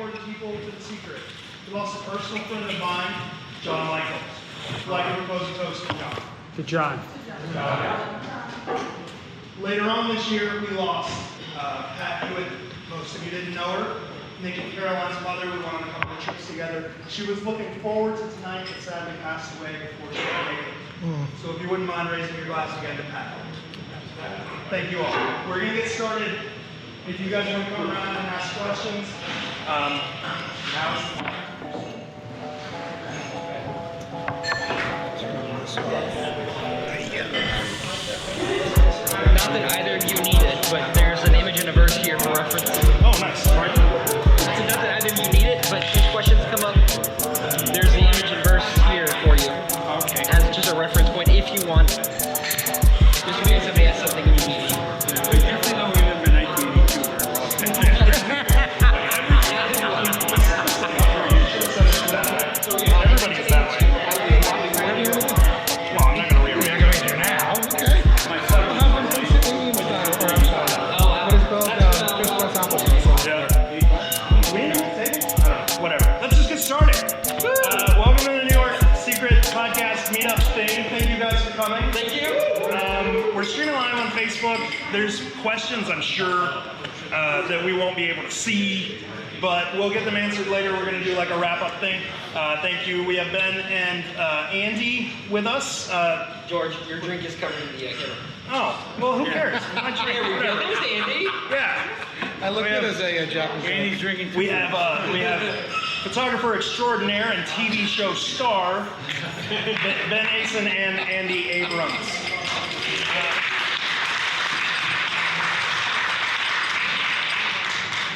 important people to the secret. We lost a personal friend of mine, John Michaels. I'd like to propose a toast to John. To John. Later on this year, we lost Pat Hewitt. Most of you didn't know her. Nick and Caroline's mother. We went on a couple of trips together. She was looking forward to tonight, but sadly passed away before she could make it. So if you wouldn't mind raising your glass again to Pat. Thank you all. We're going to get started. If you guys want to come around and ask questions, now is the time. Not that either of you need it, but there's an image and a verse here for reference. Oh, nice. Not that either of you need it, but if questions come up, there's the image and verse here for you. Okay. As just a reference point if you want. Just in case somebody has something you need. Definitely know we live in 1982. Everybody gets that way. Well, I'm not going to read it. I'm going to read it now. Okay. My son. Whatever. Let's just get started. Welcome to the New York Secret Podcast Meetup thing. Thank you guys for coming. Thank you. We're streaming live on Facebook. There's questions, I'm sure, that we won't be able to see, but we'll get them answered later. We're going to do like a wrap-up thing. Thank you. We have Ben and Andy with us. George, your drink is covered in the camera. Oh, well, who cares? My drink, There we go. whatever. There's Andy. Yeah. I look good as a Japanese. Andy's drinking too. We have photographer extraordinaire and TV show star Ben Asen and Andy Abrams.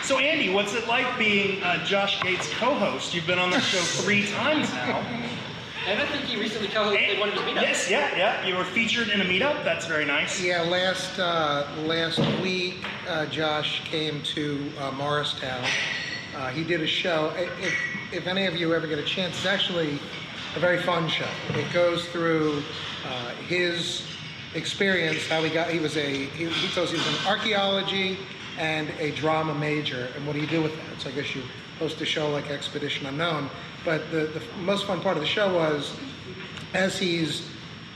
So Andy, what's it like being Josh Gates' co-host? You've been on that show 3 times now. And I think he recently co-hosted one of his meetups. Yes, yeah. You were featured in a meetup. That's very nice. Yeah, last week, Josh came to Morristown. He did a show. If any of you ever get a chance, it's actually a very fun show. It goes through his experience, how he tells he was an archaeology and a drama major, and what do you do with that? So I guess you host a show like Expedition Unknown. But the most fun part of the show was, as he's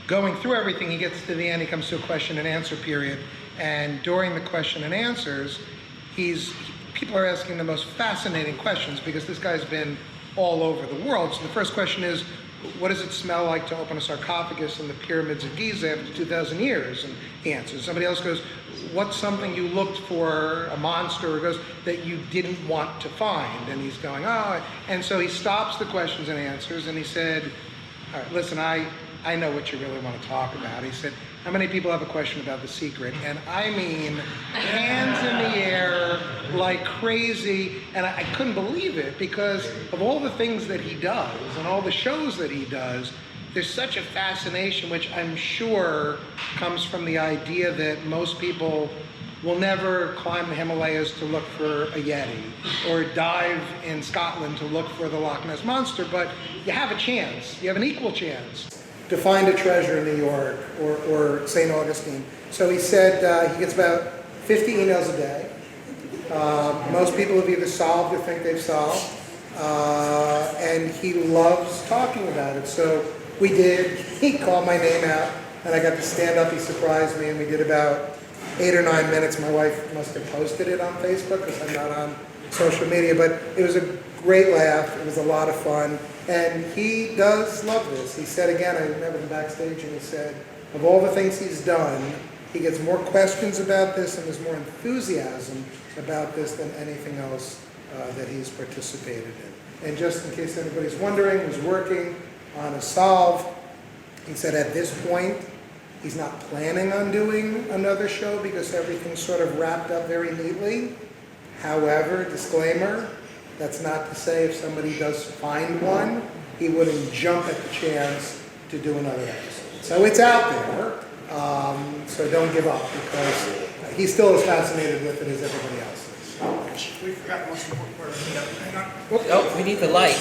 going through everything, he gets to the end, he comes to a question and answer period, and during the question and answers, people are asking the most fascinating questions because this guy's been all over the world. So the first question is, what does it smell like to open a sarcophagus in the pyramids of Giza after 2,000 years? And he answers. Somebody else goes, what's something you looked for, a monster, or goes, that you didn't want to find? And he's going, oh. And so he stops the questions and answers, and he said, all right, listen, I know what you really want to talk about. He said, how many people have a question about The Secret? And I mean, hands in the air like crazy. And I couldn't believe it because of all the things that he does and all the shows that he does. There's such a fascination, which I'm sure comes from the idea that most people will never climb the Himalayas to look for a Yeti or dive in Scotland to look for the Loch Ness Monster, but you have a chance, you have an equal chance to find a treasure in New York or St. Augustine. So he said he gets about 50 emails a day. Most people have either solved or think they've solved. And he loves talking about it. So we did, he called my name out and I got to stand up, he surprised me, and we did about 8 or 9 minutes. My wife must have posted it on Facebook because I'm not on social media, but it was a great laugh. It was a lot of fun. And he does love this. He said again, I remember him backstage, and he said, of all the things he's done, he gets more questions about this and there's more enthusiasm about this than anything else that he's participated in. And just in case anybody's wondering, he's working on a solve. He said at this point, he's not planning on doing another show because everything's sort of wrapped up very neatly. However, disclaimer, that's not to say if somebody does find one, he wouldn't jump at the chance to do another episode. So it's out there, so don't give up because he's still as fascinated with it as everybody else is. We forgot the most important part of the meetup. Hang on. Oh, we need the light.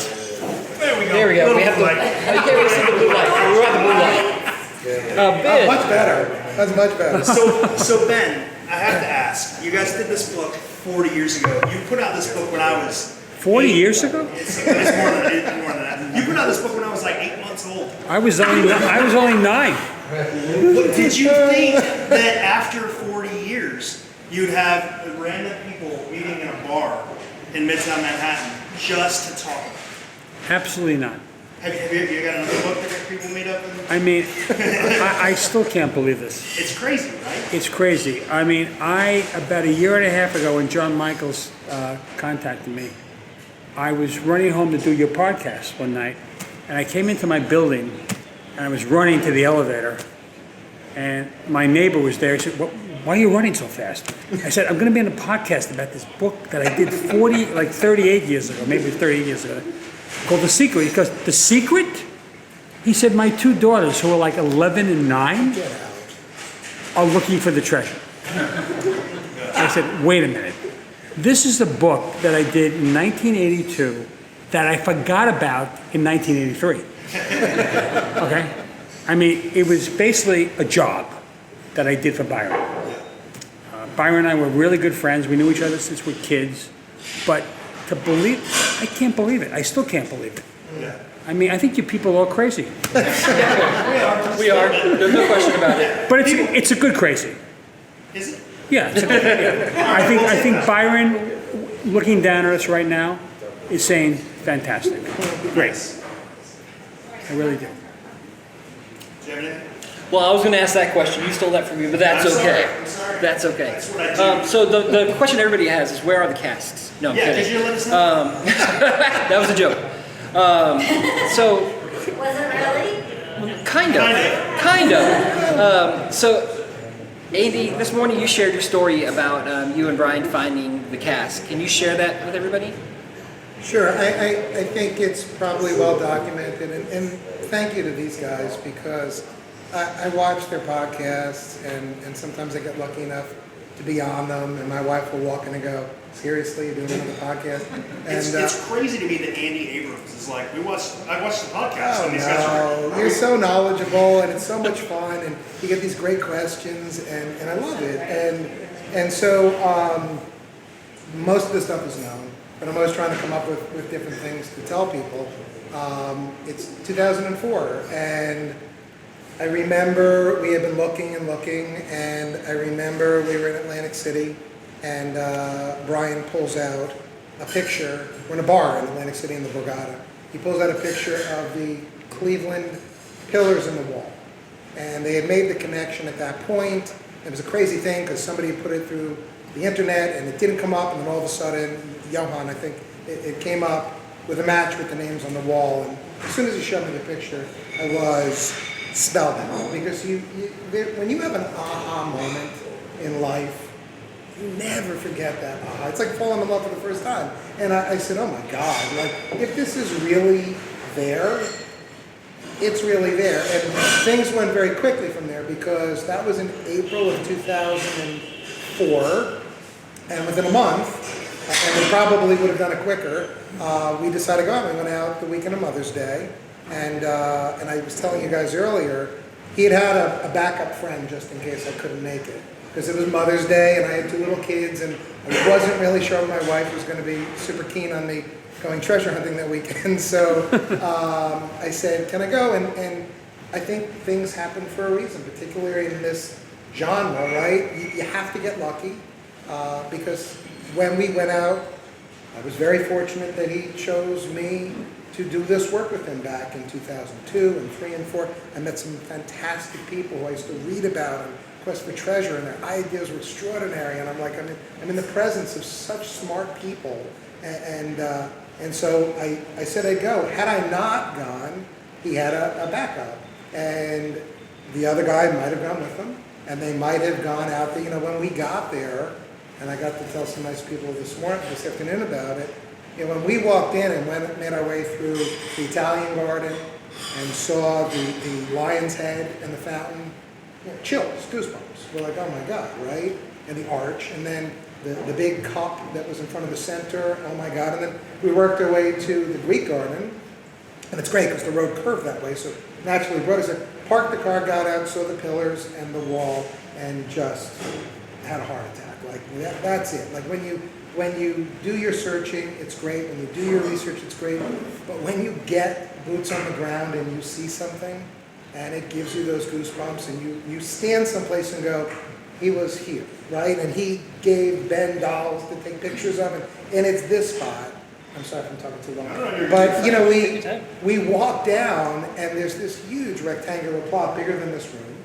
There we go. There we go. We have the light. I can't really see the blue light. We're at the blue light. Ben. Much better. That's much better. So Ben, I have to ask, you guys did this book 40 years ago. You put out this book when I was 40 years ago? It's more than that. You put out this book when I was like 8 months old. I was only 9. What, did you think that after 40 years, you'd have random people meeting in a bar in Midtown Manhattan just to talk about it? Absolutely not. Have you got another book that people meet up in? I mean, I still can't believe this. It's crazy, right? It's crazy. I mean, about a year and a half ago when John Michaels contacted me, I was running home to do your podcast one night, and I came into my building, and I was running to the elevator, and my neighbor was there. He said, "Why are you running so fast?" I said, "I'm going to be on a podcast about this book that I did 38 years ago, maybe 38 years ago, called The Secret." He goes, "The Secret?" He said, "My 2 daughters, who are like 11 and 9, are looking for the treasure." I said, "Wait a minute. This is the book that I did in 1982 that I forgot about in 1983. Okay? I mean, it was basically a job that I did for Byron. Byron and I were really good friends. We knew each other since we were kids. But I can't believe it. I still can't believe it. Yeah. I mean, I think you people are all crazy. We are. There's no question about it. But it's a good crazy. Is it? Yeah, I think Byron, looking down at us right now, is saying, fantastic, great. I really do. Do you have anything? Well, I was going to ask that question. You stole that from me, but that's okay. I'm sorry. That's okay. That's what I do. So the question everybody has is, where are the casks? No, I'm Yeah, kidding. did you let us know? That was a joke. So, Was it really? kind of. So, Andy, this morning you shared your story about you and Brian finding the cask. Can you share that with everybody? Sure, I think it's probably well documented, and thank you to these guys because I watch their podcasts and sometimes I get lucky enough to be on them, and my wife will walk in and go, "Seriously, you're doing another podcast?" And It's crazy to me that Andy Abrams is like, I watched the podcast oh and these guys are no, you're so knowledgeable and it's so much fun, and you get these great questions, and I love it, and so most of the stuff is known, but I'm always trying to come up with different things to tell people. It's 2004, and I remember we had been looking, and I remember we were in Atlantic City, and Brian pulls out a picture. We're in a bar in Atlantic City in the Borgata. He pulls out a picture of the Cleveland pillars in the wall. And they had made the connection at that point. It was a crazy thing because somebody put it through the internet and it didn't come up, and then all of a sudden, Johan, I think, it came up with a match with the names on the wall. And as soon as he showed me the picture, I was spellbound, because when you have an aha moment in life, you never forget that aha. It's like falling in love for the first time. And I said, oh my God, like, if this is really there, it's really there. And things went very quickly from there, because that was in April of 2004, and within a month, and we probably would have done it quicker, we decided to go out. We went out the weekend of Mother's Day, and I was telling you guys earlier, he had a backup friend just in case I couldn't make it, because it was Mother's Day, and I had 2 little kids, and I wasn't really sure my wife was going to be super keen on me going treasure hunting that weekend. So I said, can I go? And I think things happen for a reason, particularly in this genre, right? You have to get lucky, because when we went out, I was very fortunate that he chose me to do this work with him back in 2002 and 3 and 4. I met some fantastic people who I used to read about and quest for treasure, and their ideas were extraordinary. And I'm like, I'm in the presence of such smart people, and so I said I'd go. Had I not gone, he had a backup, and the other guy might have gone with him, and they might have gone out there. You know, when we got there, and I got to tell some nice people this afternoon about it. You know, when we walked in and made our way through the Italian garden and saw the lion's head and the fountain, you know, chills, goosebumps. We're like, oh my God, right? And the arch, and then the big cup that was in front of the center, oh my God. And then we worked our way to the Greek garden, and it's great because the road curved that way, so naturally brought us in. Parked the car, got out, saw the pillars and the wall, and just had a heart attack. Like, that's it. Like, when when you do your searching, it's great. When you do your research, it's great. But when you get boots on the ground and you see something, and it gives you those goosebumps, and you stand someplace and go, he was here, right? And he gave Ben dolls to take pictures of it, and it's this spot. I'm sorry if I'm talking too long. But, you know, we walk down, and there's this huge rectangular plot, bigger than this room,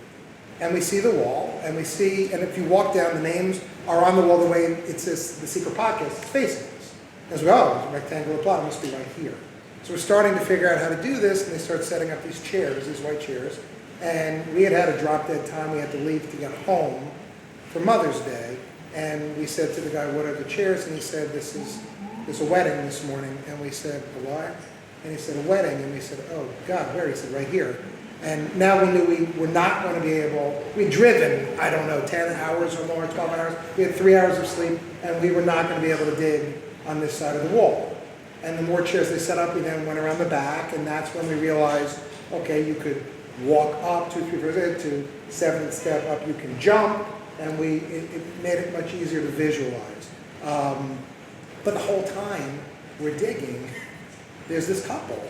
and we see the wall, and we see, and if you walk down, the names are on the wall the way it says the secret podcast is facing us. As well, there's a rectangular plot, it must be right here. So we're starting to figure out how to do this, and they start setting up these chairs, these white chairs, and we had a drop dead time. We had to leave to get home for Mother's Day, and we said to the guy, what are the chairs? And he said, there's a wedding this morning. And we said, a what? And he said, a wedding. And we said, oh God, where? He said, right here. And now we knew we were not going to be able, we'd driven, I don't know, 10 hours or more, 12 hours. We had 3 hours of sleep, and we were not going to be able to dig on this side of the wall. And the more chairs they set up, we then went around the back, and that's when we realized, okay, you could walk up 2, 3 floors to 7th step up, you can jump, and it made it much easier to visualize. But the whole time we're digging, there's this couple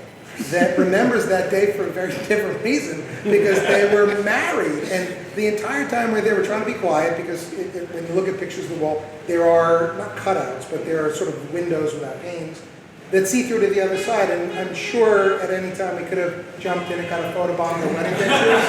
that remembers that day for a very different reason, because they were married, and the entire time we're there, we're trying to be quiet, because when you look at pictures of the wall, there are not cutouts, but there are sort of windows without panes that see through to the other side, and I'm sure at any time we could have jumped in and kind of photobombed their wedding pictures,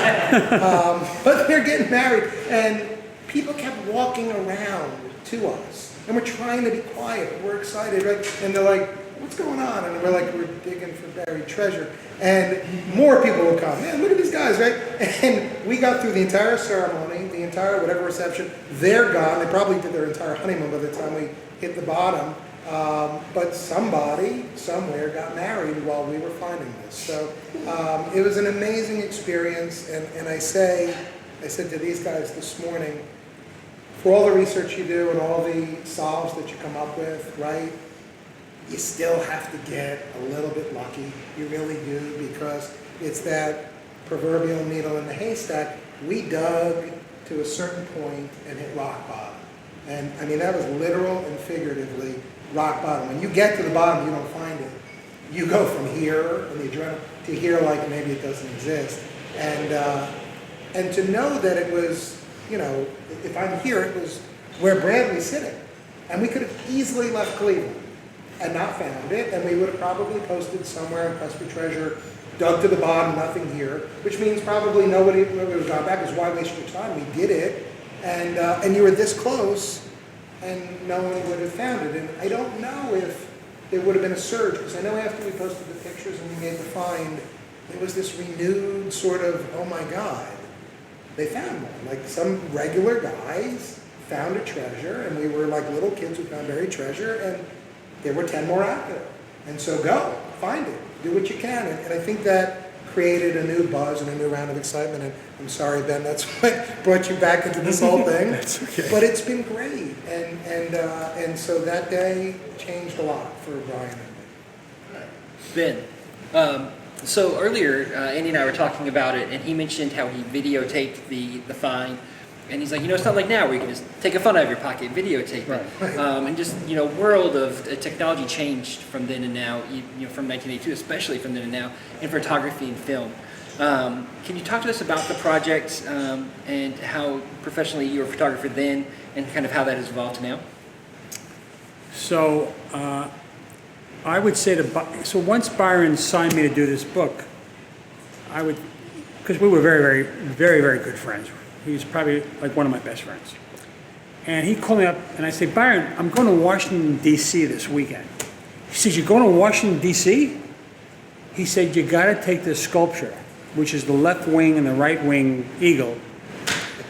but they're getting married, and people kept walking around to us, and we're trying to be quiet, we're excited, right? And they're like, what's going on? And we're like, we're digging for buried treasure. And more people will come, man, look at these guys, right? And we got through the entire ceremony, the entire whatever reception. They're gone. They probably did their entire honeymoon by the time we hit the bottom. But somebody, somewhere, got married while we were finding this. So it was an amazing experience. And I said to these guys this morning, for all the research you do and all the solves that you come up with, right? You still have to get a little bit lucky. You really do, because it's that proverbial needle in the haystack. We dug to a certain point and hit rock bottom. And I mean, that was literal and figuratively rock bottom. When you get to the bottom, you don't find it. You go from here and the adrenaline to here like maybe it doesn't exist. And to know that it was, you know, if I'm here, it was where Bradley's sitting. And we could have easily left Cleveland and not found it, and we would have probably posted somewhere in Quest for Treasure, dug to the bottom, nothing here, which means probably nobody would have gone back, because why waste your time? We did it, and you were this close, and no one would have found it. And I don't know if there would have been a surge, because I know after we posted the pictures and we made the find, there was this renewed sort of, oh my God, they found one. Like some regular guys found a treasure, and we were like little kids who found buried treasure, and there were 10 more out there. And so go, find it, do what you can. And I think that created a new buzz and a new round of excitement. And I'm sorry, Ben, that's what brought you back into this whole thing. That's okay. But it's been great. And so that day changed a lot for Brian and me. Ben, so earlier, Andy and I were talking about it, and he mentioned how he videotaped the find. And he's like, you know, it's not like now where you can just take a phone out of your pocket, videotape it. Right. And just, you know, world of technology changed from then and now, you know, from 1982, especially from then and now, in photography and film. Can you talk to us about the project and how professionally you were a photographer then, and kind of how that has evolved now? So I would say so once Byron signed me to do this book, because we were very, very, very, very good friends. He's probably like one of my best friends. And he called me up and I said, Byron, I'm going to Washington, D.C. this weekend. He says, you're going to Washington, D.C.? He said, you got to take this sculpture, which is the left wing and the right wing eagle.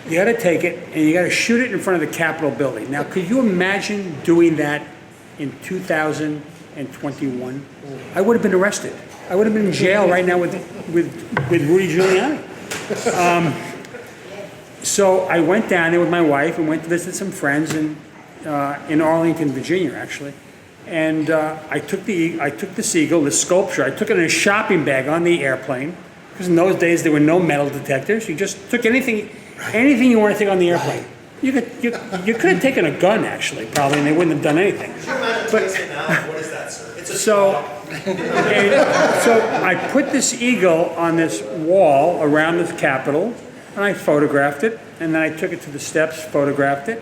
You got to take it and you got to shoot it in front of the Capitol building. Now, could you imagine doing that in 2021? I would have been arrested. I would have been in jail right now with Rudy Giuliani. So I went down there with my wife and went to visit some friends in Arlington, Virginia, actually. And I took the seagull, the sculpture. I took it in a shopping bag on the airplane, because in those days there were no metal detectors. You just took anything you want to take on the airplane. You could have taken a gun, actually, probably, and they wouldn't have done anything. Could you imagine tasting that? What is that, sir? It's a So, straw. so I put this eagle on this wall around the Capitol, and I photographed it, and then I took it to the steps, photographed it.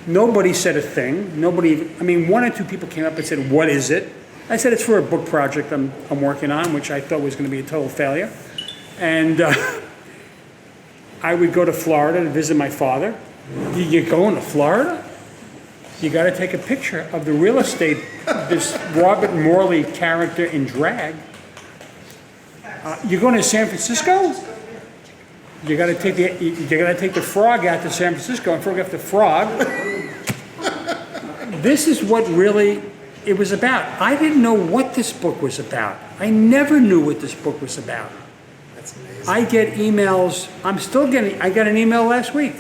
Nobody said a thing. One or two people came up and said, "What is it?" I said, "It's for a book project I'm working on," which I thought was going to be a total failure. And I would go to Florida to visit my father. You're going to Florida? You got to take a picture of the real estate, this Robert Morley character in drag. You're going to San Francisco? You got to take the frog out to San Francisco and photograph the frog. This is what really it was about. I didn't know what this book was about. I never knew what this book was about. That's amazing. I get emails. I got an email last week.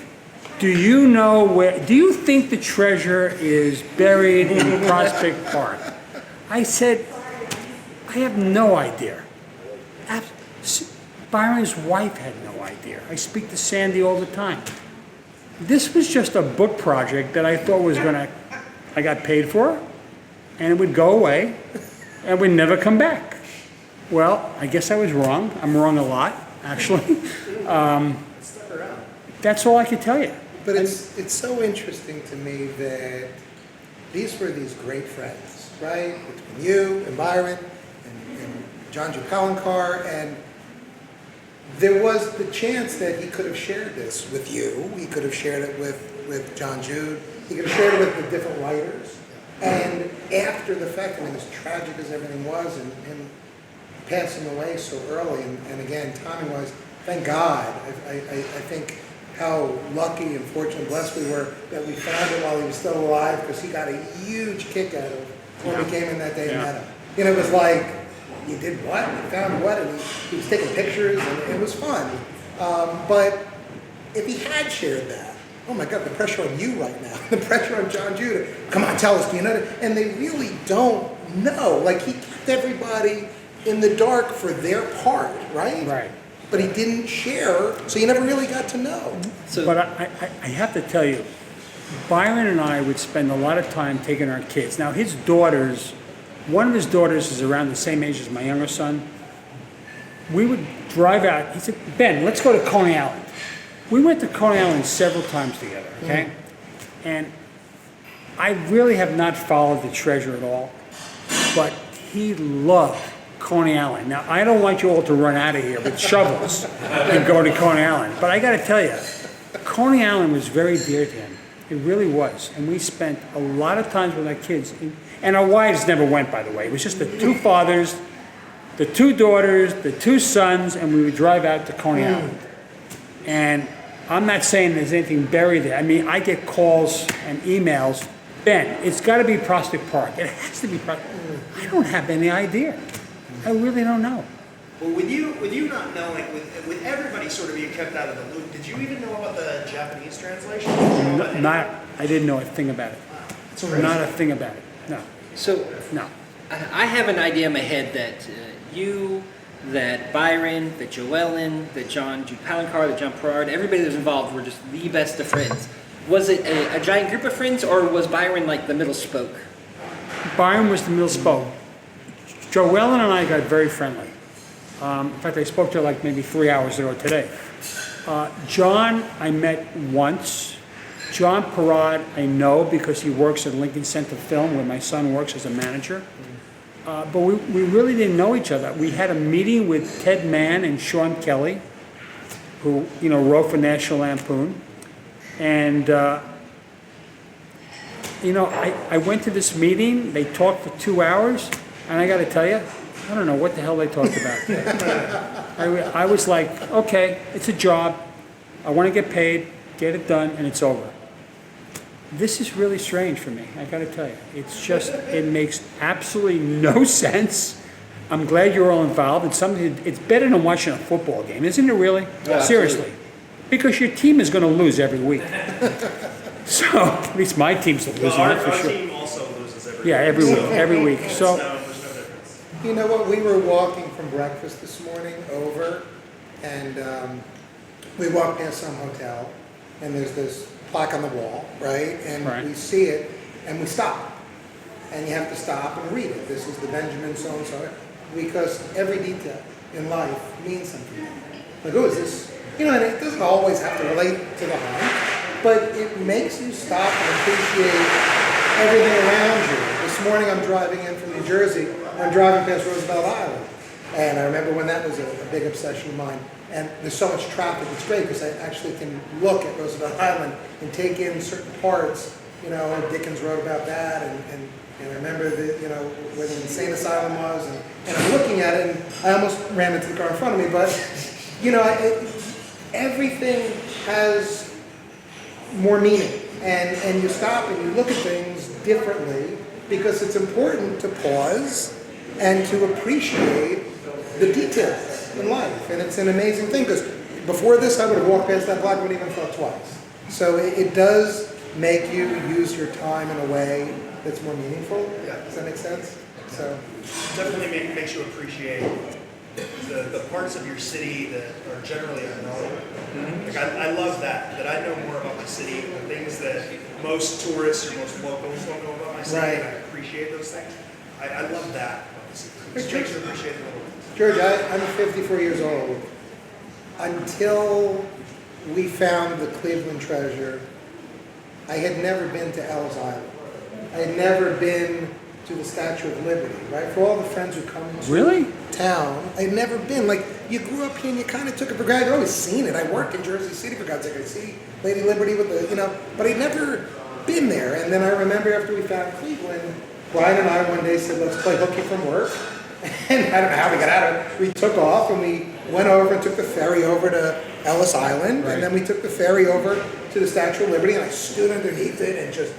Do you know where? Do you think the treasure is buried in Prospect Park? I said, I have no idea. Byron's wife had no idea. I speak to Sandy all the time. This was just a book project that I thought I got paid for, and it would go away, and would never come back. Well, I guess I was wrong. I'm wrong a lot, actually. That's all I could tell you. But it's so interesting to me that these were these great friends, right? Between you and Byron and John Jupalancar, and there was the chance that he could have shared this with you. He could have shared it with John Jude. He could have shared it with the different writers. And after the fact, as tragic as everything was, and him passing away so early, and again, timing-wise, thank God. I think how lucky and fortunate and blessed we were that we found him while he was still alive, because he got a huge kick out of when we came in that day and met him. It was like, you did what? You found what? And he was taking pictures, and it was fun. But if he had shared that, oh my God, the pressure on you right now, the pressure on John Judah. Come on, tell us, do you know? And they really don't know. Like, he kept everybody in the dark for their part, right? Right. But he didn't share, so you never really got to know. But I have to tell you, Byron and I would spend a lot of time taking our kids. Now, his daughters, one of his daughters is around the same age as my younger son. We would drive out. He said, "Ben, let's go to Coney Island." We went to Coney Island several times together, okay? And I really have not followed the treasure at all, but he loved Coney Island. Now, I don't want you all to run out of here with shovels and go to Coney Island, but I got to tell you, Coney Island was very dear to him. It really was. And we spent a lot of times with our kids. And our wives never went, by the way. It was just the two fathers, the two daughters, the two sons, and we would drive out to Coney Island. And I'm not saying there's anything buried there. I get calls and emails. Ben, it's got to be Prospect Park. It has to be Prospect. I don't have any idea. I really don't know. Well, with you not knowing, with everybody sort of being kept out of the loop, did you even know about the Japanese translation? I didn't know a thing about it. Not a thing about it. No. So No. I have an idea in my head that you, that Byron, that Joellen, that John Jupalancar, that John Perard, everybody that was involved were just the best of friends. Was it a giant group of friends, or was Byron like the middle spoke? Byron was the middle spoke. Joellen and I got very friendly. In fact, I spoke to her like maybe 3 hours ago today. John, I met once. John Perard, I know because he works at Lincoln Center Film, where my son works as a manager. But we really didn't know each other. We had a meeting with Ted Mann and Sean Kelly, who wrote for National Lampoon. And I went to this meeting. They talked for 2 hours. And I got to tell you, I don't know what the hell they talked about. I was like, okay, it's a job. I want to get paid, get it done, and it's over. This is really strange for me, I got to tell you. It makes absolutely no sense. I'm glad you're all involved. It's better than watching a football game, isn't it really? Yeah, seriously. Because your team is going to lose every week. So, at least my team's losing, that's for Our sure. team also loses every week. Yeah, every week. So, There's no difference. You know what? We were walking from breakfast this morning over, and we walked past some hotel, and there's this plaque on the wall, right? And Right. we see it, and we stop. And you have to stop and read it. This is the Benjamin so-and-so. Because every detail in life means something. Like, oh, is this, and it doesn't always have to relate to the home, but it makes you stop and appreciate everything around you. This morning I'm driving in from New Jersey, and I'm driving past Roosevelt Island. And I remember when that was a big obsession of mine. And there's so much traffic, it's great because I actually can look at Roosevelt Island and take in certain parts. Dickens wrote about that, and I remember where the insane asylum was, and I'm looking at it, and I almost ran into the car in front of me, but, everything has more meaning, and you stop and you look at things differently because it's important to pause and to appreciate the details in life, and it's an amazing thing because before this I would have walked past that block and wouldn't even thought twice. So it does make you use your time in a way that's more meaningful. Yeah. Does that make sense? So Definitely makes you appreciate the parts of your city that are generally unknown. Like I love that I know more about my city, the things that most tourists or most locals don't know about my city, Right. and I appreciate those things. I love that about the city. It just makes you appreciate the little things. George, I'm 54 years old. Until we found the Cleveland treasure, I had never been to Ellis Island. I had never been to the Statue of Liberty, right? For all the friends who come to Really? town, I had never been. Like, you grew up here and you kind of took it for granted. I'd always seen it. I work in Jersey City, for God's sake. I see Lady Liberty with the, but I'd never been there. And then I remember after we found Cleveland, Brian and I one day said, let's play hooky from work. And I don't know how we got out of it. We took off and we went over and took the ferry over to Ellis Island. Right. And then we took the ferry over to the Statue of Liberty, and I stood underneath it and just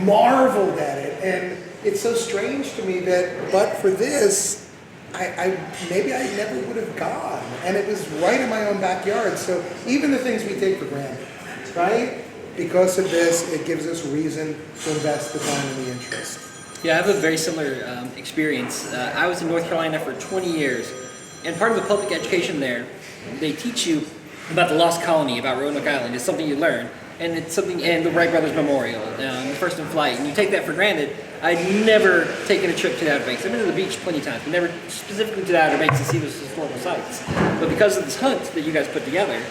marveled at it. And it's so strange to me that, but for this, maybe I never would have gone. And it was right in my own backyard. So even the things we take for granted, right? Because of this, it gives us reason to invest the time and the interest. Yeah, I have a very similar experience. I was in North Carolina for 20 years, and part of the public education there, they teach you about the lost colony, about Roanoke Island. It's something you learn, and it's something, and the Wright Brothers Memorial, the first in flight, and you take that for granted. I'd never taken a trip to the Outer Banks. I've been to the beach plenty of times, but never specifically to the Outer Banks to see those historical sites. But because of this hunt that you guys put together,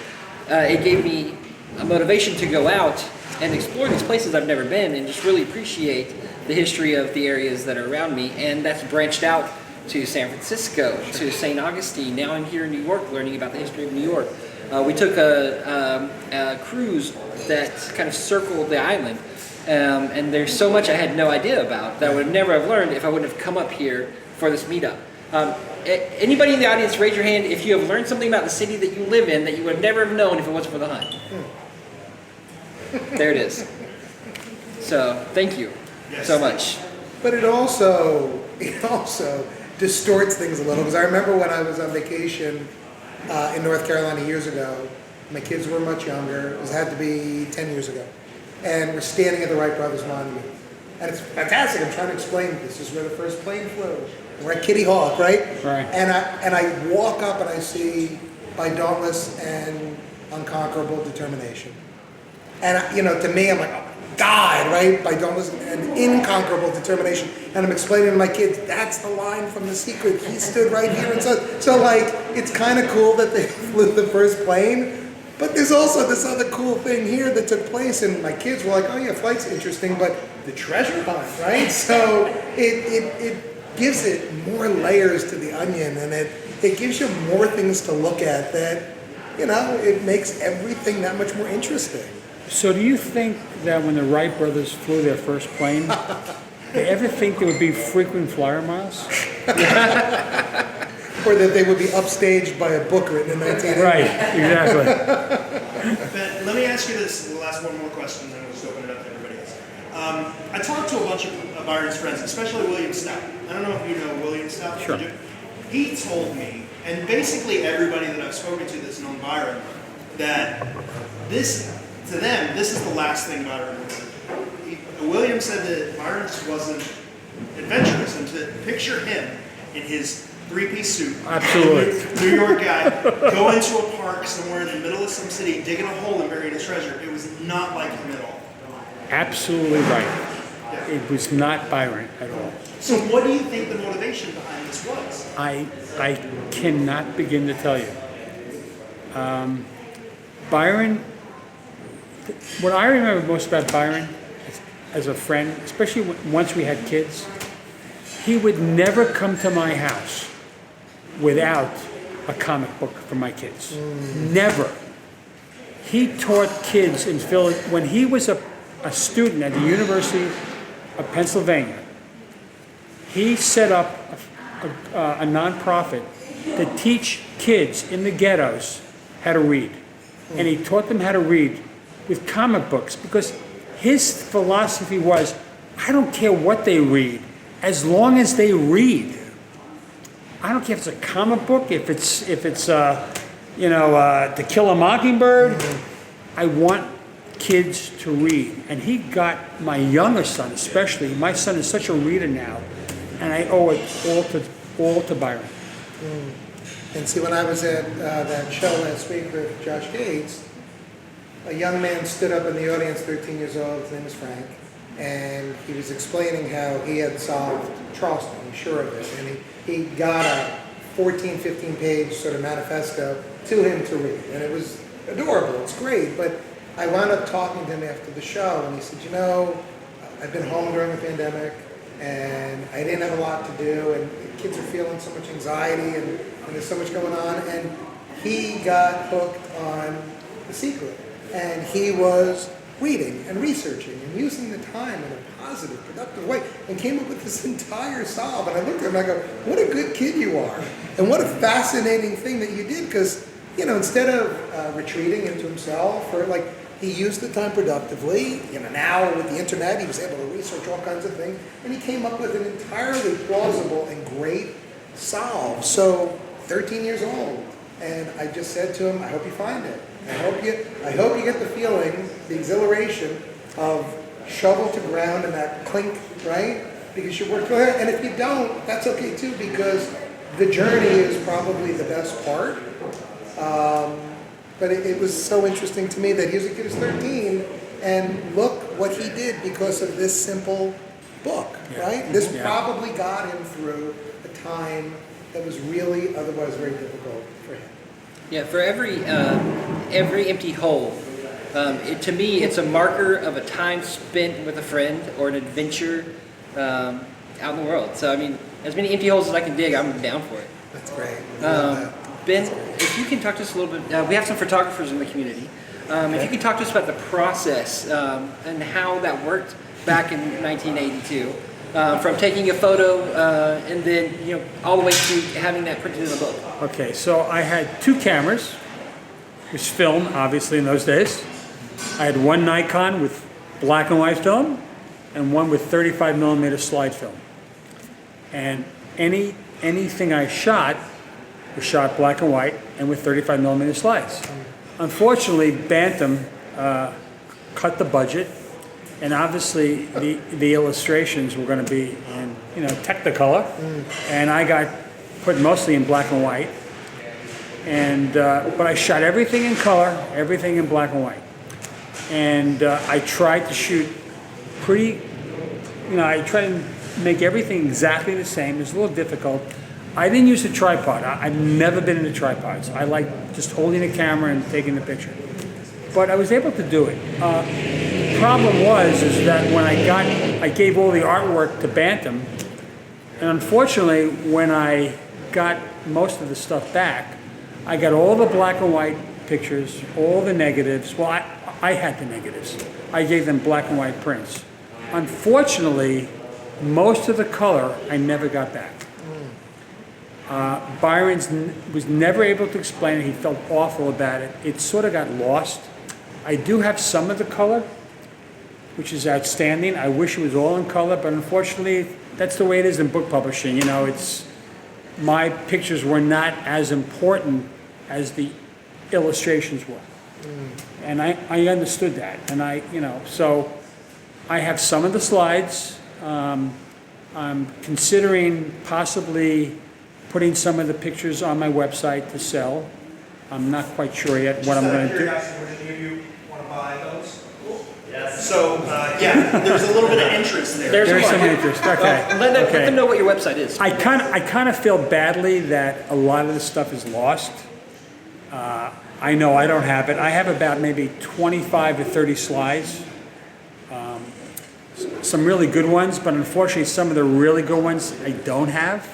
it gave me a motivation to go out and explore these places I've never been and just really appreciate the history of the areas that are around me. And that's branched out to San Francisco, to St. Augustine. Now I'm here in New York learning about the history of New York. We took a cruise that kind of circled the island. And there's so much I had no idea about that I would never have learned if I wouldn't have come up here for this meetup. Anybody in the audience, raise your hand if you have learned something about the city that you live in that you would never have known if it wasn't for the hunt. There it is. So, thank you so much. But it also distorts things a little, because I remember when I was on vacation in North Carolina years ago. My kids were much younger. It had to be 10 years ago. And we're standing at the Wright Brothers Monument. And it's fantastic. I'm trying to explain this is where the first plane flew. We're at Kitty Hawk, right? Right. And I walk up and I see by dauntless and unconquerable determination. And to me, I'm like, oh my God, right? By dauntless and incomparable determination. And I'm explaining to my kids, that's the line from The Secret. He stood right here. And so it's kind of cool that they flew the first plane. But there's also this other cool thing here that took place, and my kids were like, oh yeah, flight's interesting, but the treasure hunt, right? So it gives it more layers to the onion, and it gives you more things to look at that, it makes everything that much more interesting. So do you think that when the Wright brothers flew their first plane, they ever think there would be frequent flyer miles? Or that they would be upstaged by a book written in 1980. Right, exactly. Ben, let me ask you this, we'll ask one more question, and then we'll just open it up to everybody else. I talked to a bunch of Byron's friends, especially William Stout. I don't know if you know William Stout. Sure. He told me, and basically everybody that I've spoken to that's known Byron, that this, to them, this is the last thing Byron would do. William said that Byron just wasn't adventurous, and to picture him in his three-piece suit. Absolutely. New York guy, go into a park somewhere in the middle of some city, digging a hole and burying a treasure. It was not like him at all. Absolutely right. It was not Byron at all. So what do you think the motivation behind this was? I cannot begin to tell you. Byron, what I remember most about Byron as a friend, especially once we had kids, he would never come to my house without a comic book for my kids. Never. He taught kids in Philly, when he was a student at the University of Pennsylvania, he set up a nonprofit to teach kids in the ghettos how to read. And he taught them how to read with comic books because his philosophy was, I don't care what they read, as long as they read. I don't care if it's a comic book, if it's To Kill a Mockingbird. I want kids to read. And he got my younger son, especially. My son is such a reader now, and I owe it all to Byron. And see, when I was at that show last week with Josh Gates, a young man stood up in the audience, 13 years old, his name is Frank, and he was explaining how he had solved Charleston, I'm sure of it, and he got a 14, 15-page sort of manifesto to him to read, and it was adorable, it's great, but I wound up talking to him after the show, and he said, you know, I've been home during the pandemic, and I didn't have a lot to do, and the kids are feeling so much anxiety, and there's so much going on, and he got hooked on The Secret, and he was reading and researching and using the time in a positive, productive way, and came up with this entire solve, and I looked at him and I go, what a good kid you are, and what a fascinating thing that you did, because, you know, instead of retreating into himself, or like, he used the time productively. You know, now with the internet, he was able to research all kinds of things, and he came up with an entirely plausible and great solve. So, 13 years old, and I just said to him, I hope you find it. I hope you get the feeling, the exhilaration of shovel to ground and that clink, right? Because you worked really hard. And if you don't, that's okay too, because the journey is probably the best part. But it was so interesting to me that he was a kid who's 13, and look what he did because of this simple book, right? This probably got him through a time that was really otherwise very difficult for him. Yeah, for every empty hole, to me, it's a marker of a time spent with a friend or an adventure out in the world. So, I mean, as many empty holes as I can dig, I'm down for it. That's great. Love that. Ben, if you can talk to us a little bit, we have some photographers in the community. If you can talk to us about the process and how that worked back in 1982, from taking a photo and then all the way to having that printed in a book. Okay, so I had two cameras, which film, obviously, in those days. I had one Nikon with black and white film, and one with 35 millimeter slide film. And anything I shot was shot black and white and with 35 millimeter slides. Unfortunately, Bantam cut the budget, and obviously the illustrations were going to be in Technicolor, and I got put mostly in black and white. And but I shot everything in color, everything in black and white, and I tried to shoot pretty. I tried to make everything exactly the same. It's a little difficult. I didn't use a tripod. I've never been into tripods. I like just holding the camera and taking the picture. But I was able to do it. Problem is that when I gave all the artwork to Bantam, and unfortunately, when I got most of the stuff back, I got all the black and white pictures, all the negatives. Well, I had the negatives. I gave them black and white prints. Unfortunately, most of the color I never got back. Byron was never able to explain it. He felt awful about it. It sort of got lost. I do have some of the color, which is outstanding. I wish it was all in color, but unfortunately, that's the way it is in book publishing. My pictures were not as important as the illustrations were. And I understood that. And so I have some of the slides. I'm considering possibly putting some of the pictures on my website to sell. I'm not quite sure yet what I'm going to do. Would any of you want to buy those? Yes. So, yeah, there's a little bit of interest there. There's some interest, okay. Let them know what your website is. I kind of feel badly that a lot of this stuff is lost. I know I don't have it. I have about maybe 25 to 30 slides. Some really good ones, but unfortunately some of the really good ones I don't have.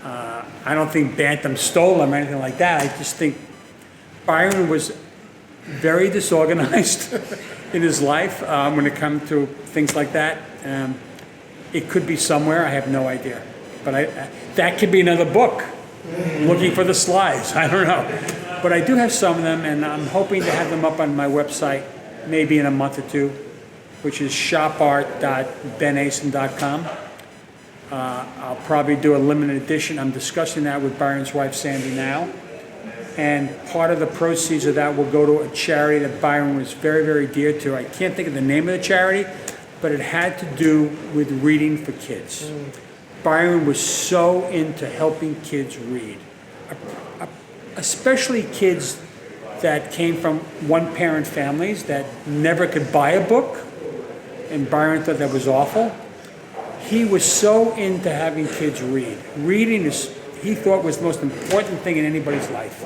I don't think Bantam stole them or anything like that. I just think Byron was very disorganized in his life when it comes to things like that. It could be somewhere, I have no idea. But that could be another book, looking for the slides, I don't know. But I do have some of them, and I'm hoping to have them up on my website maybe in a month or two, which is shopart.benasen.com. I'll probably do a limited edition. I'm discussing that with Byron's wife, Sandy, now. And part of the proceeds of that will go to a charity that Byron was very, very dear to. I can't think of the name of the charity, but it had to do with reading for kids. Byron was so into helping kids read, especially kids that came from one-parent families that never could buy a book, and Byron thought that was awful. He was so into having kids read. Reading he thought was the most important thing in anybody's life.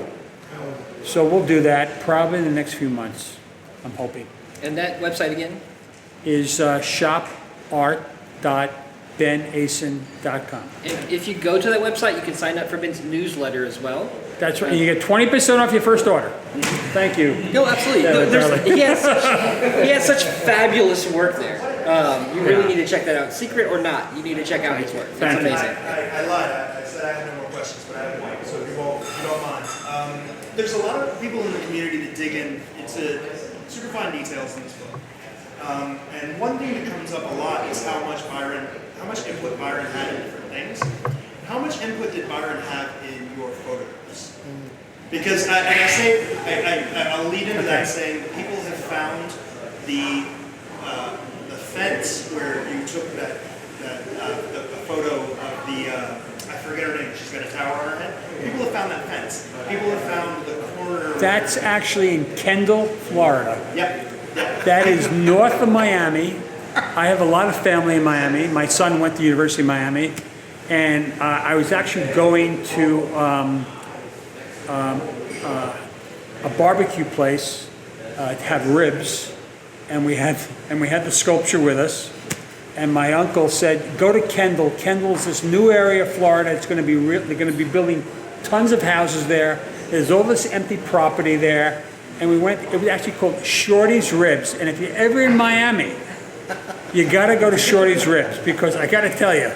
So we'll do that probably in the next few months, I'm hoping. And that website again? Is shopart.benasen.com. And if you go to that website, you can sign up for Ben's newsletter as well. That's right. And you get 20% off your first order. Thank you. No, absolutely. Yeah, He has such fabulous work there. You really need to check that out. Secret or not, you need to check out his work. That's amazing. I lied. I said I had no more questions, but I have one. So if you don't mind. There's a lot of people in the community that dig into super fine details in this book. And one thing that comes up a lot is how much input Byron had in different things. How much input did Byron have in your photographs? Because I'll lead into that saying people have found the fence where you took the photo of the I forget her name. She's got a tower on her head. People have found that fence. People have found the corner. That's actually in Kendall, Florida. Yep. That is north of Miami. I have a lot of family in Miami. My son went to University of Miami. And I was actually going to a barbecue place to have ribs, and we had the sculpture with us. And my uncle said, "Go to Kendall. Kendall's this new area of Florida. It's going to be they're going to be building tons of houses there. There's all this empty property there." And we went. It was actually called Shorty's Ribs. And if you're ever in Miami, you got to go to Shorty's Ribs, because I got to tell you,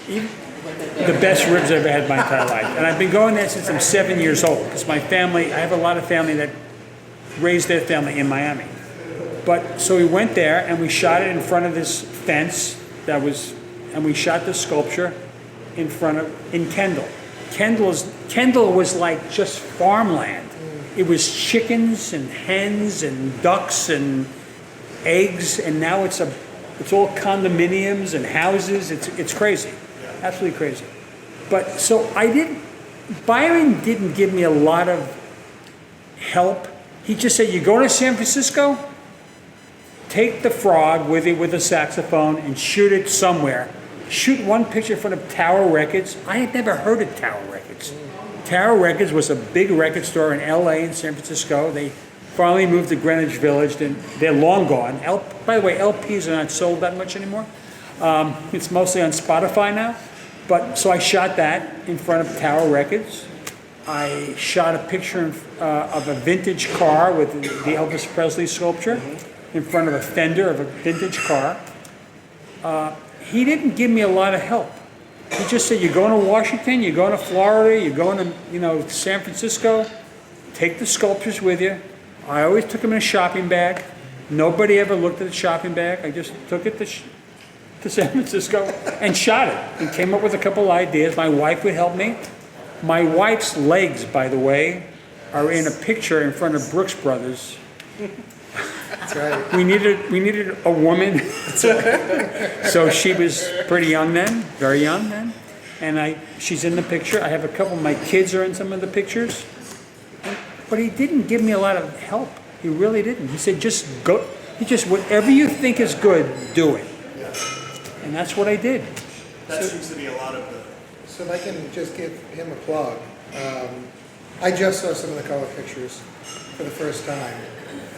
the best ribs I've ever had in my entire life. And I've been going there since I'm 7 years old, because my family, I have a lot of family that raised their family in Miami. But so we went there and we shot it in front of this fence and we shot the sculpture in Kendall. Kendall was like just farmland. It was chickens and hens and ducks and eggs, and now it's all condominiums and houses. It's crazy. Absolutely crazy. But so Byron didn't give me a lot of help. He just said, "You go to San Francisco, take the frog with you with a saxophone and shoot it somewhere. Shoot one picture in front of Tower Records." I had never heard of Tower Records. Tower Records was a big record store in LA and San Francisco. They finally moved to Greenwich Village, and they're long gone. By the way, LPs are not sold that much anymore. It's mostly on Spotify now. But so I shot that in front of Tower Records. I shot a picture of a vintage car with the Elvis Presley sculpture in front of a fender of a vintage car. He didn't give me a lot of help. He just said, "You're going to Washington, you're going to Florida, you're going to San Francisco. Take the sculptures with you." I always took them in a shopping bag. Nobody ever looked at the shopping bag. I just took it to San Francisco and shot it and came up with a couple ideas. My wife would help me. My wife's legs, by the way, are in a picture in front of Brooks Brothers. That's right. We needed a woman. So she was pretty young then, very young then. and she's in the picture. I have a couple of my kids are in some of the pictures. But he didn't give me a lot of help. He really didn't. He said, just go, whatever you think is good, do it. And that's what I did. That seems to be a lot of the. So if I can just give him a plug, I just saw some of the color pictures for the first time.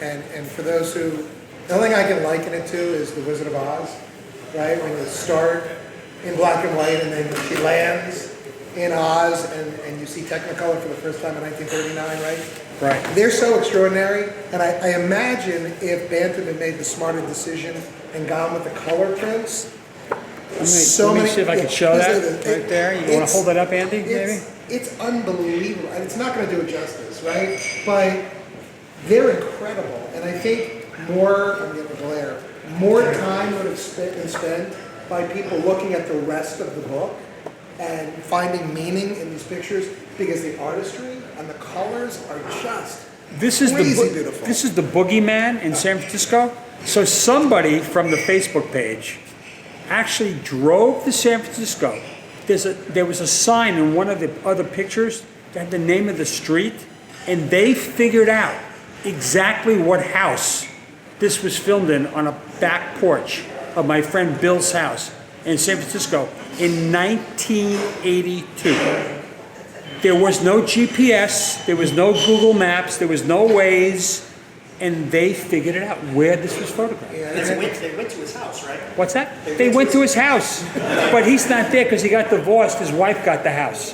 And for those who, the only thing I can liken it to is The Wizard of Oz, right? When you start in black and white and then she lands in Oz and you see Technicolor for the first time in 1939, right? Right. They're so extraordinary, and I imagine if Bantam had made the smarter decision and gone with the color prints, Let me see if I can show that right there. You want to hold it up, Andy, maybe? It's unbelievable, and it's not going to do it justice, right? But they're incredible, and I think I'm getting a glare, more time would have been spent by people looking at the rest of the book and finding meaning in these pictures, because the artistry and the colors are just crazy beautiful. This is the Boogeyman in San Francisco. So somebody from the Facebook page actually drove to San Francisco. There was a sign in one of the other pictures that had the name of the street, and they figured out exactly what house this was filmed in on a back porch of my friend Bill's house in San Francisco in 1982. There was no GPS, there was no Google Maps, there was no Waze, and they figured it out where this was photographed. They went to his house, right? What's that? They went to his house, but he's not there because he got divorced. His wife got the house,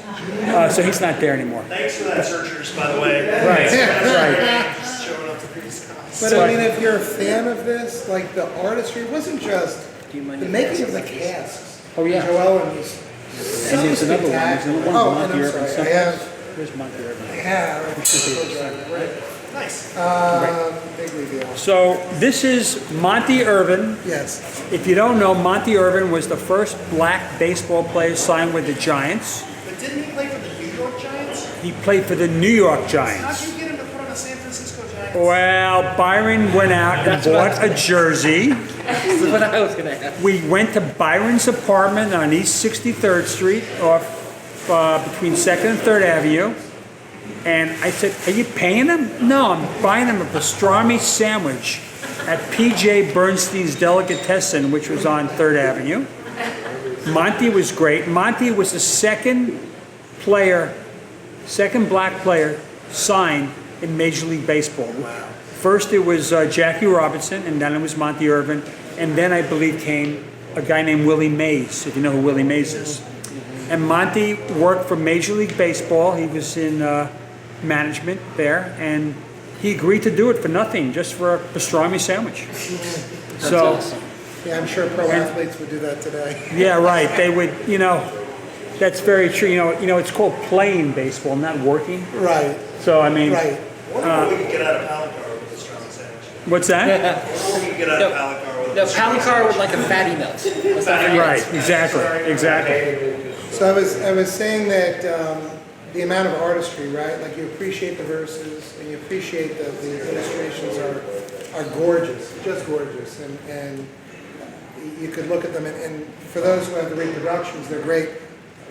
so he's not there anymore. Thanks for that, searchers, by the way. Right, right. Just showing up to these guys. But I mean, if you're a fan of this, like the artistry, it wasn't just the making of the casks. Oh, yeah. Joel and these. And there's another one. There's one Oh, Monty and I'm Urban. sorry. I have. Here's Monty Urban. I have. Right. Nice. Big reveal. So this is Monty Irvin. Yes. If you don't know, Monty Irvin was the first black baseball player signed with the Giants. But didn't he play for the New York Giants? He played for the New York How'd Giants. you get him to put on the San Francisco Giants? Well, Byron went out and bought a jersey. This is what I was gonna ask. We went to Byron's apartment on East 63rd Street, off between 2nd and 3rd Avenue. And I said, "Are you paying him?" "No, I'm buying him a pastrami sandwich at PJ Bernstein's Delicatessen, which was on 3rd Avenue." Monty was great. Monty was the second black player signed in Major League Baseball. Wow. First it was Jackie Robinson, and then it was Monty Irvin, and then I believe came a guy named Willie Mays, if you know who Willie Mays is. And Monty worked for Major League Baseball. He was in management there, and he agreed to do it for nothing, just for a pastrami sandwich. That's So, awesome. Yeah, I'm sure pro athletes would do that today. yeah, right. They would, that's very true. It's called playing baseball, not working. Right. So I mean, Right. I wonder what we could get out of Palicar with this pastrami sandwich. what's that? I wonder what we could get out of Palicar with No, a pastrami Palicar would like a fatty melt. Let's not forget. Right. Exactly. So I was saying that the amount of artistry, right? Like you appreciate the verses and you appreciate the illustrations are gorgeous, just gorgeous, and you could look at them. And for those who have the reproductions, they're great.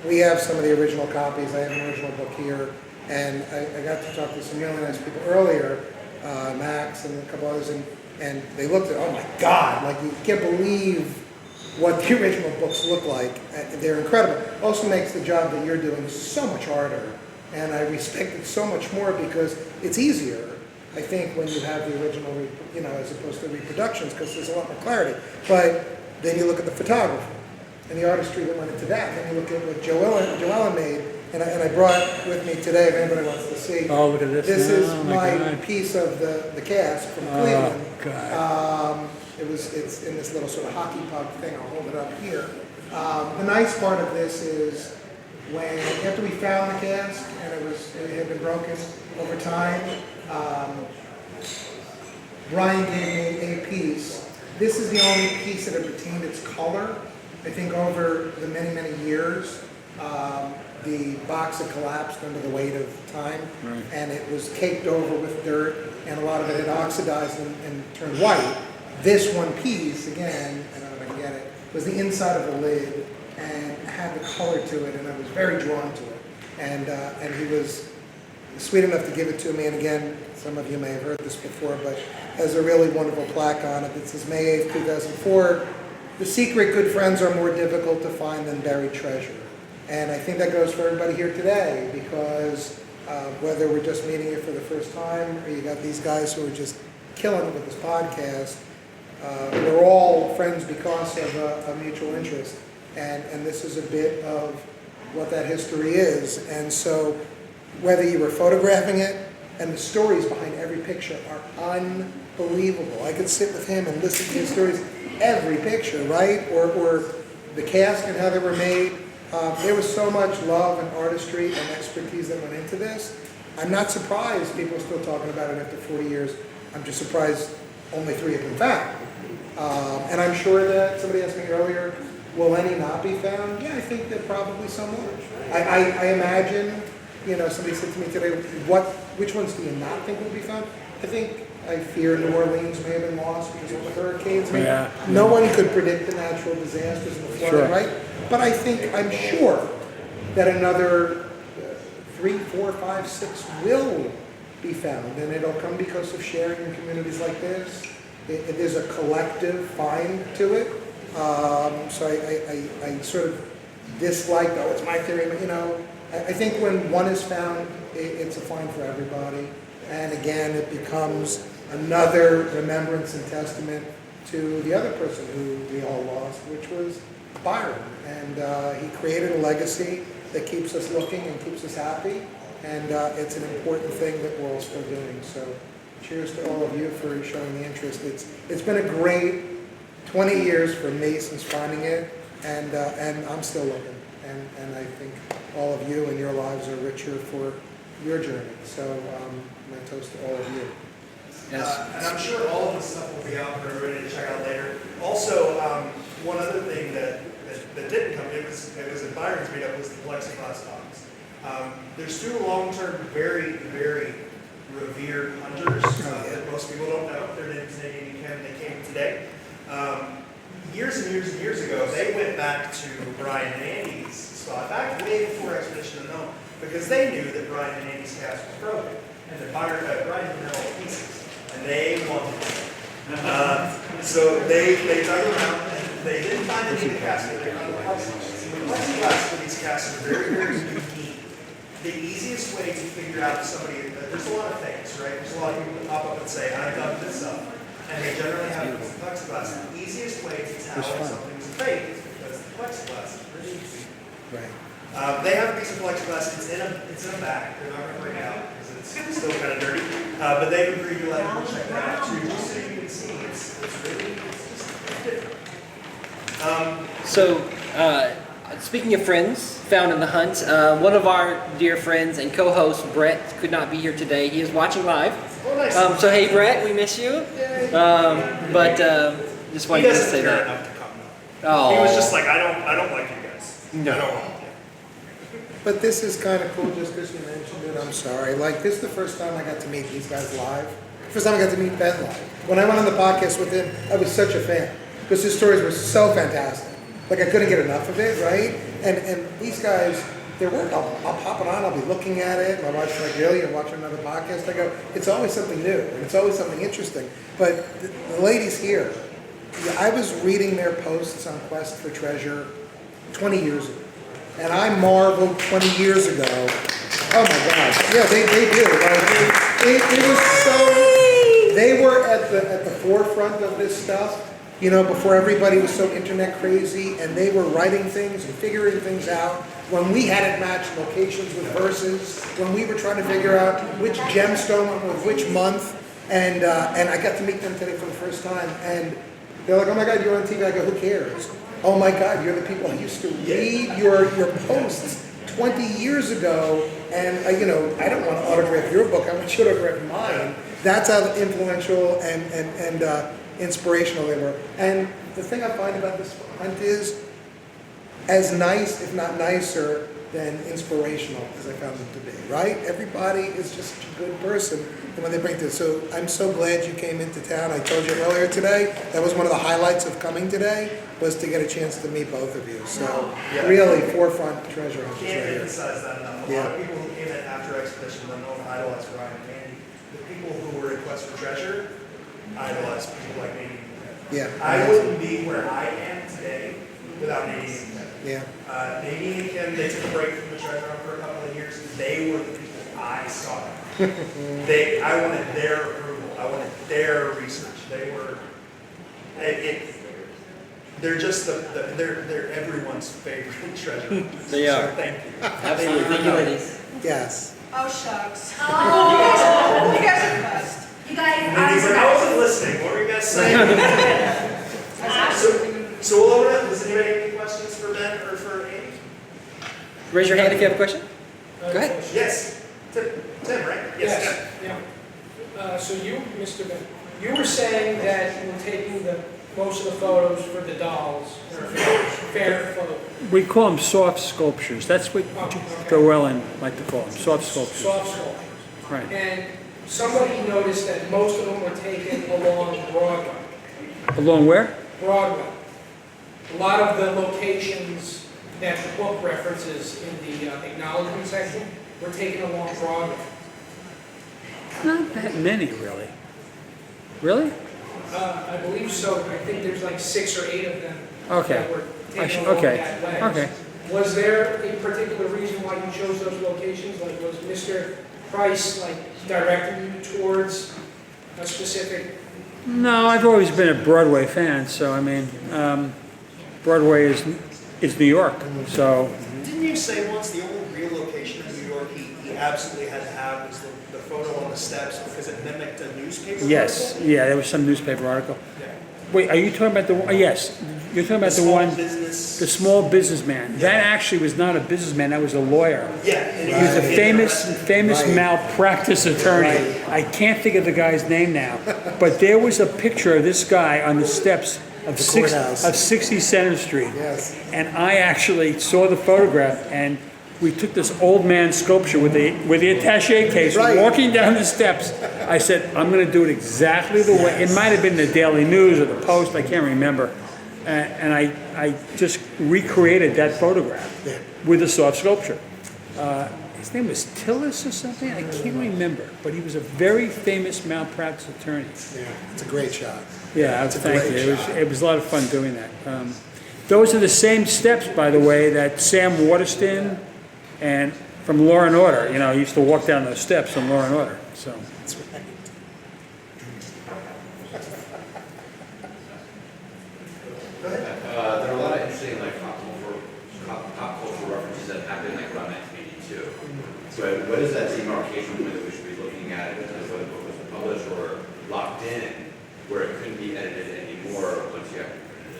We have some of the original copies. I have an original book here, and I got to talk to some really nice people earlier, Max and a couple others, and they looked at, oh my God, like you can't believe what the original books look like. They're incredible. Also makes the job that you're doing so much harder, and I respect it so much more because it's easier, I think, when you have the original, as opposed to reproductions, because there's a lot more clarity. But then you look at the photography and the artistry that went into that. And then you look at what Joellen made, and I brought with me today, if anybody wants to see. Oh, look at this. This is Oh, my God. piece of the cast from Cleveland. God. It's in this little sort of hockey puck thing. I'll hold it up here. The nice part of this is after we found the cask and it had been broken over time, Brian gave me a piece. This is the only piece that had retained its color. I think over the many, many years, the box had collapsed under the weight of time, and it was caked over with dirt, and a lot of it had oxidized and turned white. This one piece, again, I don't know if I can get it, was the inside of the lid and had the color to it, and I was very drawn to it. And he was sweet enough to give it to me, and again, some of you may have heard this before, but has a really wonderful plaque on it that says May 8th, 2004, "The secret good friends are more difficult to find than buried treasure." And I think that goes for everybody here today, because whether we're just meeting you for the first time, or you got these guys who are just killing it with this podcast, we're all friends because of a mutual interest. And this is a bit of what that history is. And so whether you were photographing it, and the stories behind every picture are unbelievable. I could sit with him and listen to his stories, every picture, right? Or the cast and how they were made. There was so much love and artistry and expertise that went into this. I'm not surprised people are still talking about it after 40 years. I'm just surprised only 3 have been found. And I'm sure that somebody asked me earlier, will any not be found? Yeah, I think that probably some will. I imagine, somebody said to me today, which ones do you not think will be found? I fear New Orleans may have been lost because of the hurricanes. No one could predict the natural disasters and the flooding, right? But I'm sure that another 3, 4, 5, 6 will be found, and it'll come because of sharing in communities like this. There's a collective find to it. So I sort of dislike, it's my theory, but I think when one is found, it's a find for everybody. And again, it becomes another remembrance and testament to the other person who we all lost, which was Byron. And he created a legacy that keeps us looking and keeps us happy. And it's an important thing that we're all still doing. So cheers to all of you for showing the interest. It's been a great 20 years for me since finding it, and I'm still looking. And I think all of you and your lives are richer for your journey. So my toast to all of you. Yes. And I'm sure all of this stuff will be out for everybody to check out later. Also, one other thing that didn't come, it was at Byron's meetup, was the plexiglass box. There's 2 long-term, very, very revered hunters that most people don't know. Their names Nadine and Kim. They came today. Years and years and years ago, they went back to Brian and Andy's spot, back way before Expedition Unknown, because they knew that Brian and Andy's cast was broken, and that Brian didn't know all pieces, and they wanted it. So they dug around, and they didn't find any of the cast. They found the plexiglass. The plexiglass for these casts are very, very unique. The easiest way to figure out if somebody, there's a lot of things, right? There's a lot of people that pop up and say, I've done this stuff. And they generally have plexiglass. The easiest way to tell if something's fake is because the plexiglass is pretty easy. Right. They have a piece of plexiglass. It's in a bag. They're not going to bring it out because it's still kind of dirty. But they've agreed to let people check that out too, just so you can see. It's just different. Speaking of friends found in the hunt, one of our dear friends and co-host, Brett, could not be here today. He is watching live. Oh, nice. So hey, Brett, we miss you. Just wanted to say that. Enough to come. He was just like, I don't like you guys. No. I don't want you. But this is kind of cool just because you mentioned it. I'm sorry. This is the first time I got to meet these guys live. First time I got to meet Ben live. When I went on the podcast with him, I was such a fan because his stories were so fantastic. I couldn't get enough of it, right? And these guys, their work, I'll pop it on, I'll be looking at it. My wife's like, really? You're watching another podcast? I go, it's always something new, and it's always something interesting. But the ladies here, I was reading their posts on Quest for Treasure 20 years ago. And I marveled 20 years ago. Oh my God. Yeah, they do. It was so, they were at the forefront of this stuff. Before everybody was so internet crazy, and they were writing things and figuring things out. When we hadn't matched locations with verses, when we were trying to figure out which gemstone went with which month, and I got to meet them today for the first time, and they're like, oh my God, you're on TV. I go, who cares? Oh my God, you're the people I used to read your posts 20 years ago, and I don't want to autograph your book, I want you to autograph mine. That's how influential and inspirational they were. And the thing I find about this hunt is as nice, if not nicer, than inspirational as I found them to be, right? Everybody is just a good person and when they bring this. So I'm so glad you came into town. I told you earlier today, that was one of the highlights of coming today, was to get a chance to meet both of you. So really forefront treasure hunters right Can't here. emphasize that enough. A lot of people who came in after Expedition Unknown idolized Ryan and Andy. The people who were in Quest for Treasure idolized people like Nadine and Ken. Yeah. I wouldn't be where I am today without Nadine and Ken. Yeah. Nadine and Ken, they took a break from the treasure hunt for a couple of years. They were the people I sought. I wanted their approval. I wanted their research. They were, they're just they're everyone's favorite treasure hunters. They are. So thank you. Absolutely. Thank you, ladies. Yes. Oh, shucks. Oh, You guys are the best. you guys Ladies, are I wasn't listening. What were you guys saying? So we'll open it. Does anybody have any questions for Ben or for Amy? Raise your hand if you have a question. Go ahead. Yes. Tim, right? Yes. Tim. Yeah. So you, Mr. Ben, you were saying that you were taking most of the photos for the dolls, or fair photo, We call them soft sculptures. That's what Joellen liked to call them, soft sculptures. soft sculptures. Right. And somebody noticed that most of them were taken along Broadway. Along where? Broadway. A lot of the locations that the book references in the acknowledgement section were taken along Broadway. Not that many, really. Really? I believe so. I think there's like 6 or 8 of them Okay. that were taken along Okay. that way. Okay. Was there a particular reason why you chose those locations? Like, was Mr. Price like directing you towards a specific? No, I've always been a Broadway fan, so I mean, Broadway is New York, so Didn't you say once the only real location in New York he absolutely had to have was the photo on the steps because it mimicked a newspaper? yes, article? yeah, there was some newspaper article. Yeah. Wait, are you talking about the? Yes, you're talking about the small one, business. the small businessman. That actually was not a businessman; that was a lawyer. Yeah. And He was a famous Right. malpractice attorney. Right. I can't think of the guy's name now, but there was a picture of this guy on the steps of, The courthouse. of 60 Center Street. Yes. And I actually saw the photograph, and we took this old man sculpture with the attaché case, Right. walking down the steps. I said, I'm going to do it exactly the way. It might have been the Daily News or the Post, I can't remember. And I just recreated that photograph Yeah. with a soft sculpture. His name was Tillis or something, I can't remember, but he was a very famous malpractice attorney. Yeah. It's a great shot. Yeah, It's a thank great you. It was a lot of fun doing that. Those are the same steps, by the way, that Sam Waterston and from Law and Order, you know, he used to walk down those steps from Law and Order, so. That's right. There are a lot of interesting like pop cultural references that happened like around 1982. So what is that demarcation point that we should be looking at because when the book was published or locked in where it couldn't be edited anymore once you have to print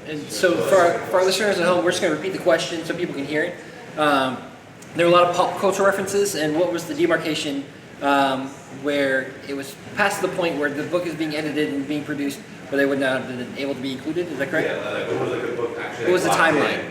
it? And so for our listeners at home, we're just going to repeat the question so people can hear it. There are a lot of pop culture references, and what was the demarcation where it was past the point where the book is being edited and being produced, where they would not have been able to be included? Is that correct? Yeah, like what was like a book actually? What was the locked in? timeline?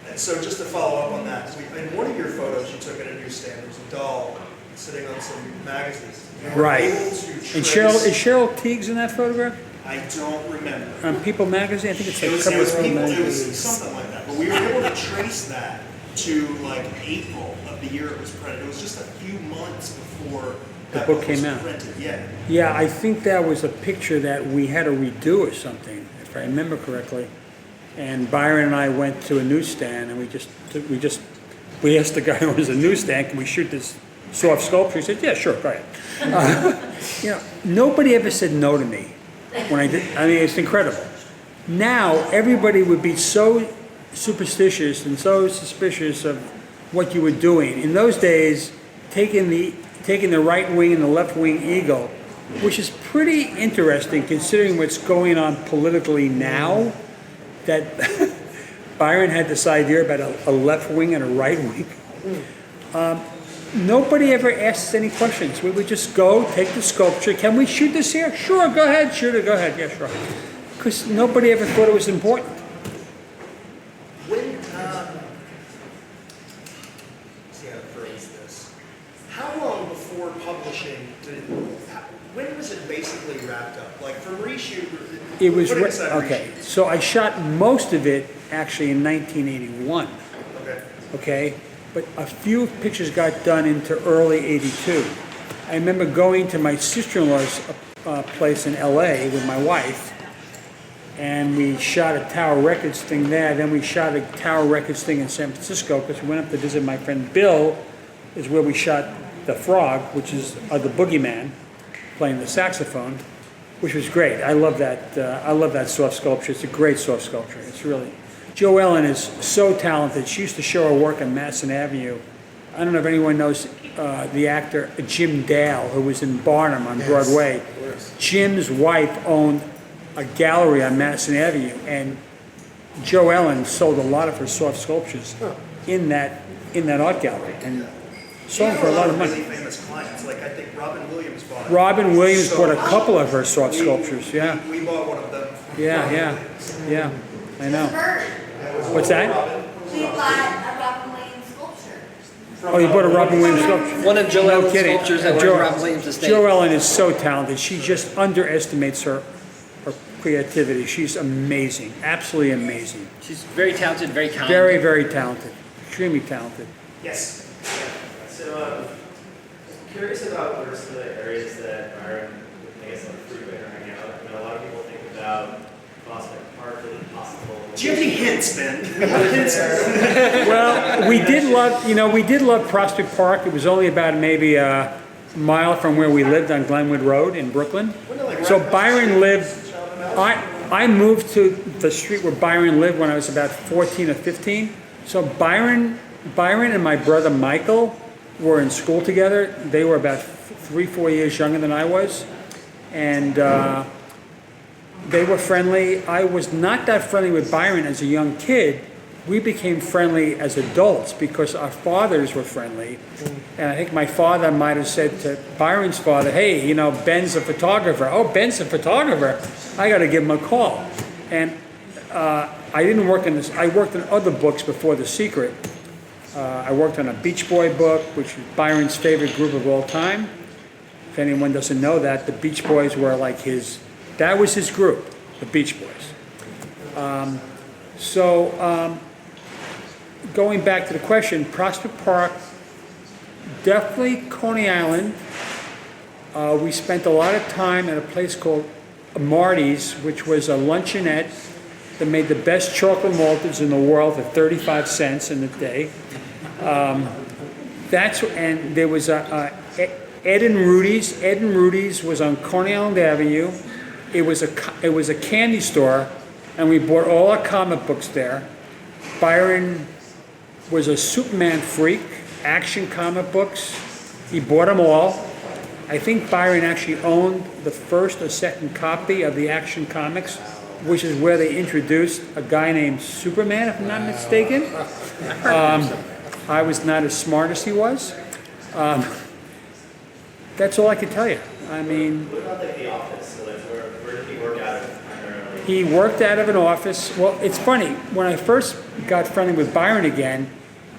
And so just to follow up on that, in one of your photos you took at a newsstand, there was a doll sitting on some magazines. You were Right. able to And trace- is Cheryl Teagues in that photograph? I don't remember. On People Magazine? I think it's It like was cover of people, it magazine. was something like that. But we were able to trace that to like April of the year it was printed. It was just a few months before The that book was came out. printed. Yeah. Yeah, I think that was a picture that we had to redo or something, if I remember correctly. And Byron and I went to a newsstand, and we asked the guy who was a newsstand, can we shoot this soft sculpture? He said, yeah, sure, go ahead. You know, nobody ever said no to me when I did. I mean, it's incredible. Now everybody would be so superstitious and so suspicious of what you were doing. In those days, taking the right wing and the left wing eagle, which is pretty interesting considering what's going on politically now, that Byron had this idea about a left wing and a right wing. Nobody ever asked us any questions. We would just go, take the sculpture. Can we shoot this here? Sure, go ahead, shoot it, go ahead, yeah, sure. Because nobody ever thought it was important. When, see how to phrase this. How long before publishing did wrapped up? Like from reshoot, It was, putting aside okay, reshoot. so I shot most of it actually in 1981, Okay. okay? But a few pictures got done into early 82. I remember going to my sister-in-law's place in LA with my wife, and we shot a Tower Records thing there. Then we shot a Tower Records thing in San Francisco because we went up to visit my friend Bill, is where we shot The Frog, which is the boogeyman, playing the saxophone, which was great. I love that soft sculpture. It's a great soft sculpture. It's really. Jo Ellen is so talented. She used to show her work on Madison Avenue. I don't know if anyone knows the actor Jim Dale, who was in Barnum on Broadway. Jim's wife owned a gallery on Madison Avenue, and Jo Ellen sold a lot of her soft sculptures in that art gallery, and sold them for a lot of money. Really famous clients, like I think Robin Williams bought. Robin Williams So bought a couple of her soft sculptures. Yeah, We bought one of them. yeah. I know. Bird. What's that? We bought a Robin Williams sculpture. Oh, you bought a Robin Williams sculpture? One of Jo Ellen's kidding. sculptures that were Jo- in Robin Williams' estate. Jo Ellen is so talented. She just underestimates her creativity. She's amazing, absolutely amazing. She's very talented, very kind. Very, very talented, extremely talented. Yes. So, curious about what are some of the areas that are, I guess, like frequent or hang out. I know a lot of people think about Prospect Park as a possible. Do you have any hints, Ben? Hints? Well, we did love Prospect Park. It was only about maybe a mile from where we lived on Glenwood Road in Brooklyn. So Byron lived. I moved to the street where Byron lived when I was about 14 or 15. So Byron and my brother Michael were in school together. They were about 3-4 years younger than I was, and they were friendly. I was not that friendly with Byron as a young kid. We became friendly as adults because our fathers were friendly. And I think my father might have said to Byron's father, hey, Ben's a photographer. Oh, Ben's a photographer. I got to give him a call. And I didn't work in this. I worked on other books before The Secret. I worked on a Beach Boy book, which is Byron's favorite group of all time. If anyone doesn't know that, the Beach Boys were like that was his group, the Beach Boys. Going back to the question, Prospect Park, definitely Coney Island. We spent a lot of time at a place called Marty's, which was a luncheonette that made the best chocolate malteds in the world for 35 cents in the day. And there was Ed and Rudy's. Ed and Rudy's was on Coney Island Avenue. It was a candy store, and we bought all our comic books there. Byron was a Superman freak, action comic books. He bought them all. I think Byron actually owned the first or second copy of the Action Comics, which is where they introduced a guy named Superman, if I'm not mistaken. I was not as smart as he was. That's all I can tell you. I mean, What about like the office? So like, where did he work out of primarily? he worked out of an office. Well, it's funny. When I first got friendly with Byron again,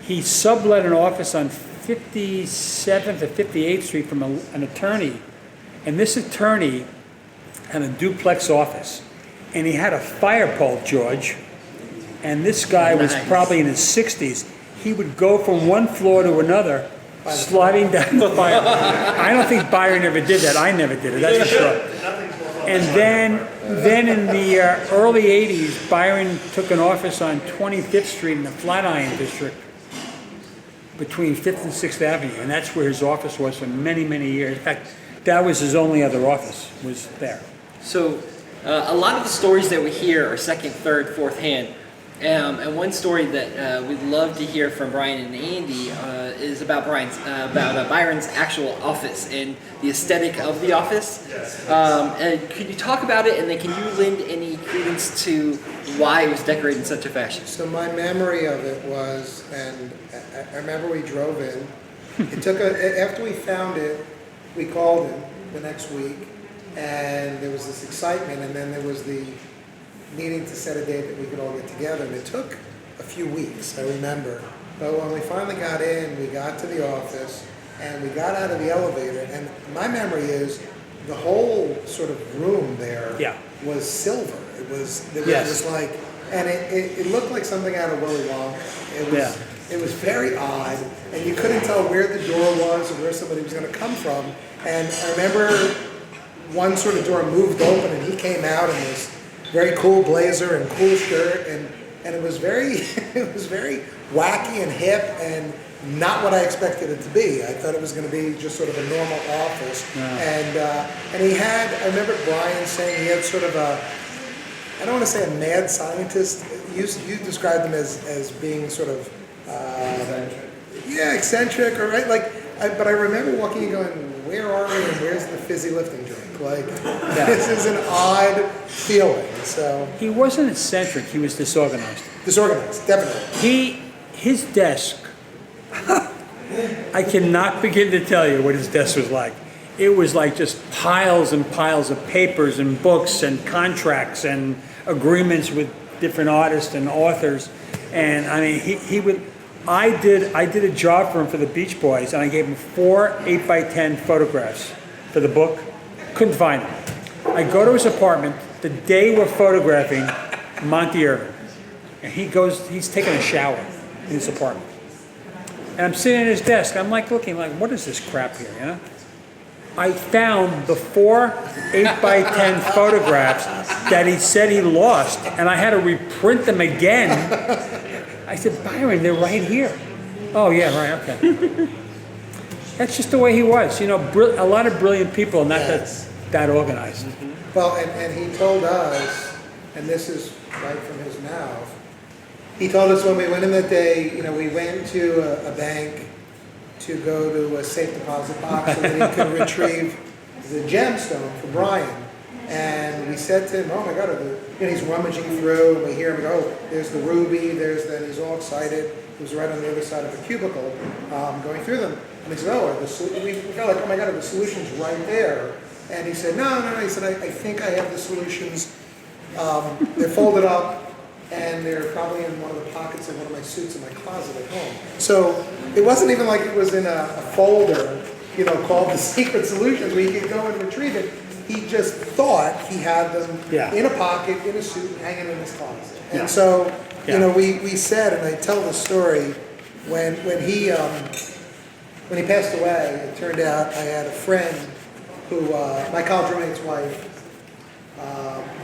he sublet an office on 57th or 58th Street from an attorney. And this attorney had a duplex office. And he had a fire pole, George. And this guy was probably in his 60s. He would go from one floor to another, sliding down the fire. I don't think Byron ever did that. I never did it, that's for sure. And then in the early 80s, Byron took an office on 25th Street in the Flatiron District between 5th and 6th Avenue. And that's where his office was for many, many years. In fact, that was his only other office, was there. So a lot of the stories that we hear are second, third, fourth hand. And one story that we'd love to hear from Brian and Andy is about Byron's actual office and the aesthetic of the office. And could you talk about it, and then can you lend any credence to why it was decorated in such a fashion? So my memory of it was, and I remember we drove in. It took after we found it, we called him the next week, and there was this excitement, and then there was the needing to set a date that we could all get together, and it took a few weeks, I remember. But when we finally got in, we got to the office, and we got out of the elevator, and my memory is the whole sort of room there Yeah. was silver. It was Yes. just like, and it looked like something out of Willy Wonka. It was very odd, and you couldn't tell where the door was or where somebody was going to come from. And I remember one sort of door moved open, and he came out in this very cool blazer and cool shirt, and it was very it was very wacky and hip and not what I expected it to be. I thought it was going to be just sort of a normal office. And he had, I remember Brian saying he had sort of a, I don't want to say a mad scientist. You described him as being sort of eccentric, or right, like. But I remember walking and going, where are we and where's the fizzy lifting drink? Like, this is an odd feeling. So He wasn't eccentric, he was disorganized. disorganized, definitely. His desk, I cannot begin to tell you what his desk was like. It was like just piles and piles of papers and books and contracts and agreements with different artists and authors. And I mean, he would, I did a job for him for the Beach Boys, and I gave him 4 8x10 photographs for the book. Couldn't find them. I go to his apartment the day we're photographing Monty Irving, and he's taking a shower in his apartment. And I'm sitting at his desk, I'm like looking like, what is this crap here, you know? I found the 4 8x10 photographs that he said he lost, and I had to reprint them again. I said, Byron, they're right here. Oh, yeah, right, okay. That's just the way he was. You know, a lot of brilliant people, not that organized. Well, and he told us, and this is right from his mouth, he told us when we went in that day, you know, we went to a bank to go to a safe deposit box so that he could retrieve the gemstone for Brian. And we said to him, oh my God, he's rummaging through, and we hear him go, oh, there's the ruby, there's that, he's all excited. He was right on the other side of the cubicle going through them. And he said, oh, we felt like, oh my God, are the solutions right there? And he said, no. He said, I think I have the solutions. They're folded up, and they're probably in one of the pockets of one of my suits in my closet at home. So it wasn't even like it was in a folder, you know, called the secret solutions where you could go and retrieve it. He just thought he had them in a pocket, in a suit, hanging in his closet. And so, you know, we said, and I tell the story, when he passed away, it turned out I had a friend who, my college roommate's wife,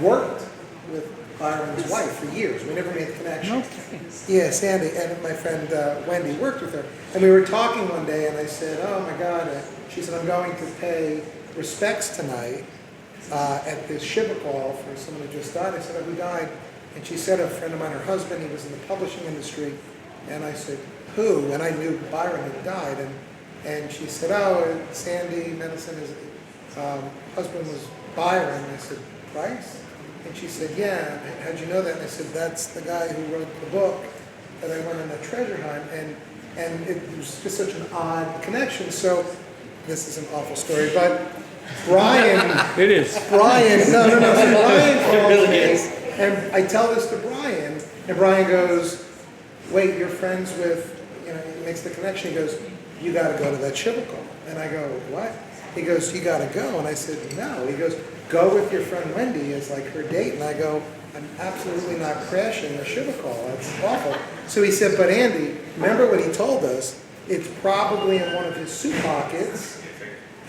worked with Byron's wife for years. We never made the connection. Okay. Yeah, Sandy, and my friend Wendy worked with her. And we were talking one day, and I said, oh my God, she said, I'm going to pay respects tonight at this Shiva call for someone who just died. I said, who died? And she said, a friend of mine, her husband, he was in the publishing industry. And I said, who? And I knew Byron had died. And she said, oh, Sandy Mendelson, his husband was Byron. And I said, Price? And she said, yeah. How'd you know that? And I said, that's the guy who wrote the book that I went on a treasure hunt. And it was just such an odd connection. So this is an awful story, but Brian... It is. Brian, no. So Brian calls me, and I tell this to Brian, and Brian goes, wait, you're friends with, you know, he makes the connection. He goes, you got to go to that Shiva call. And I go, what? He goes, you got to go. And I said, no. He goes, go with your friend Wendy as like her date. And I go, I'm absolutely not crashing a Shiva call. That's awful. So he said, but Andy, remember what he told us? It's probably in one of his suit pockets.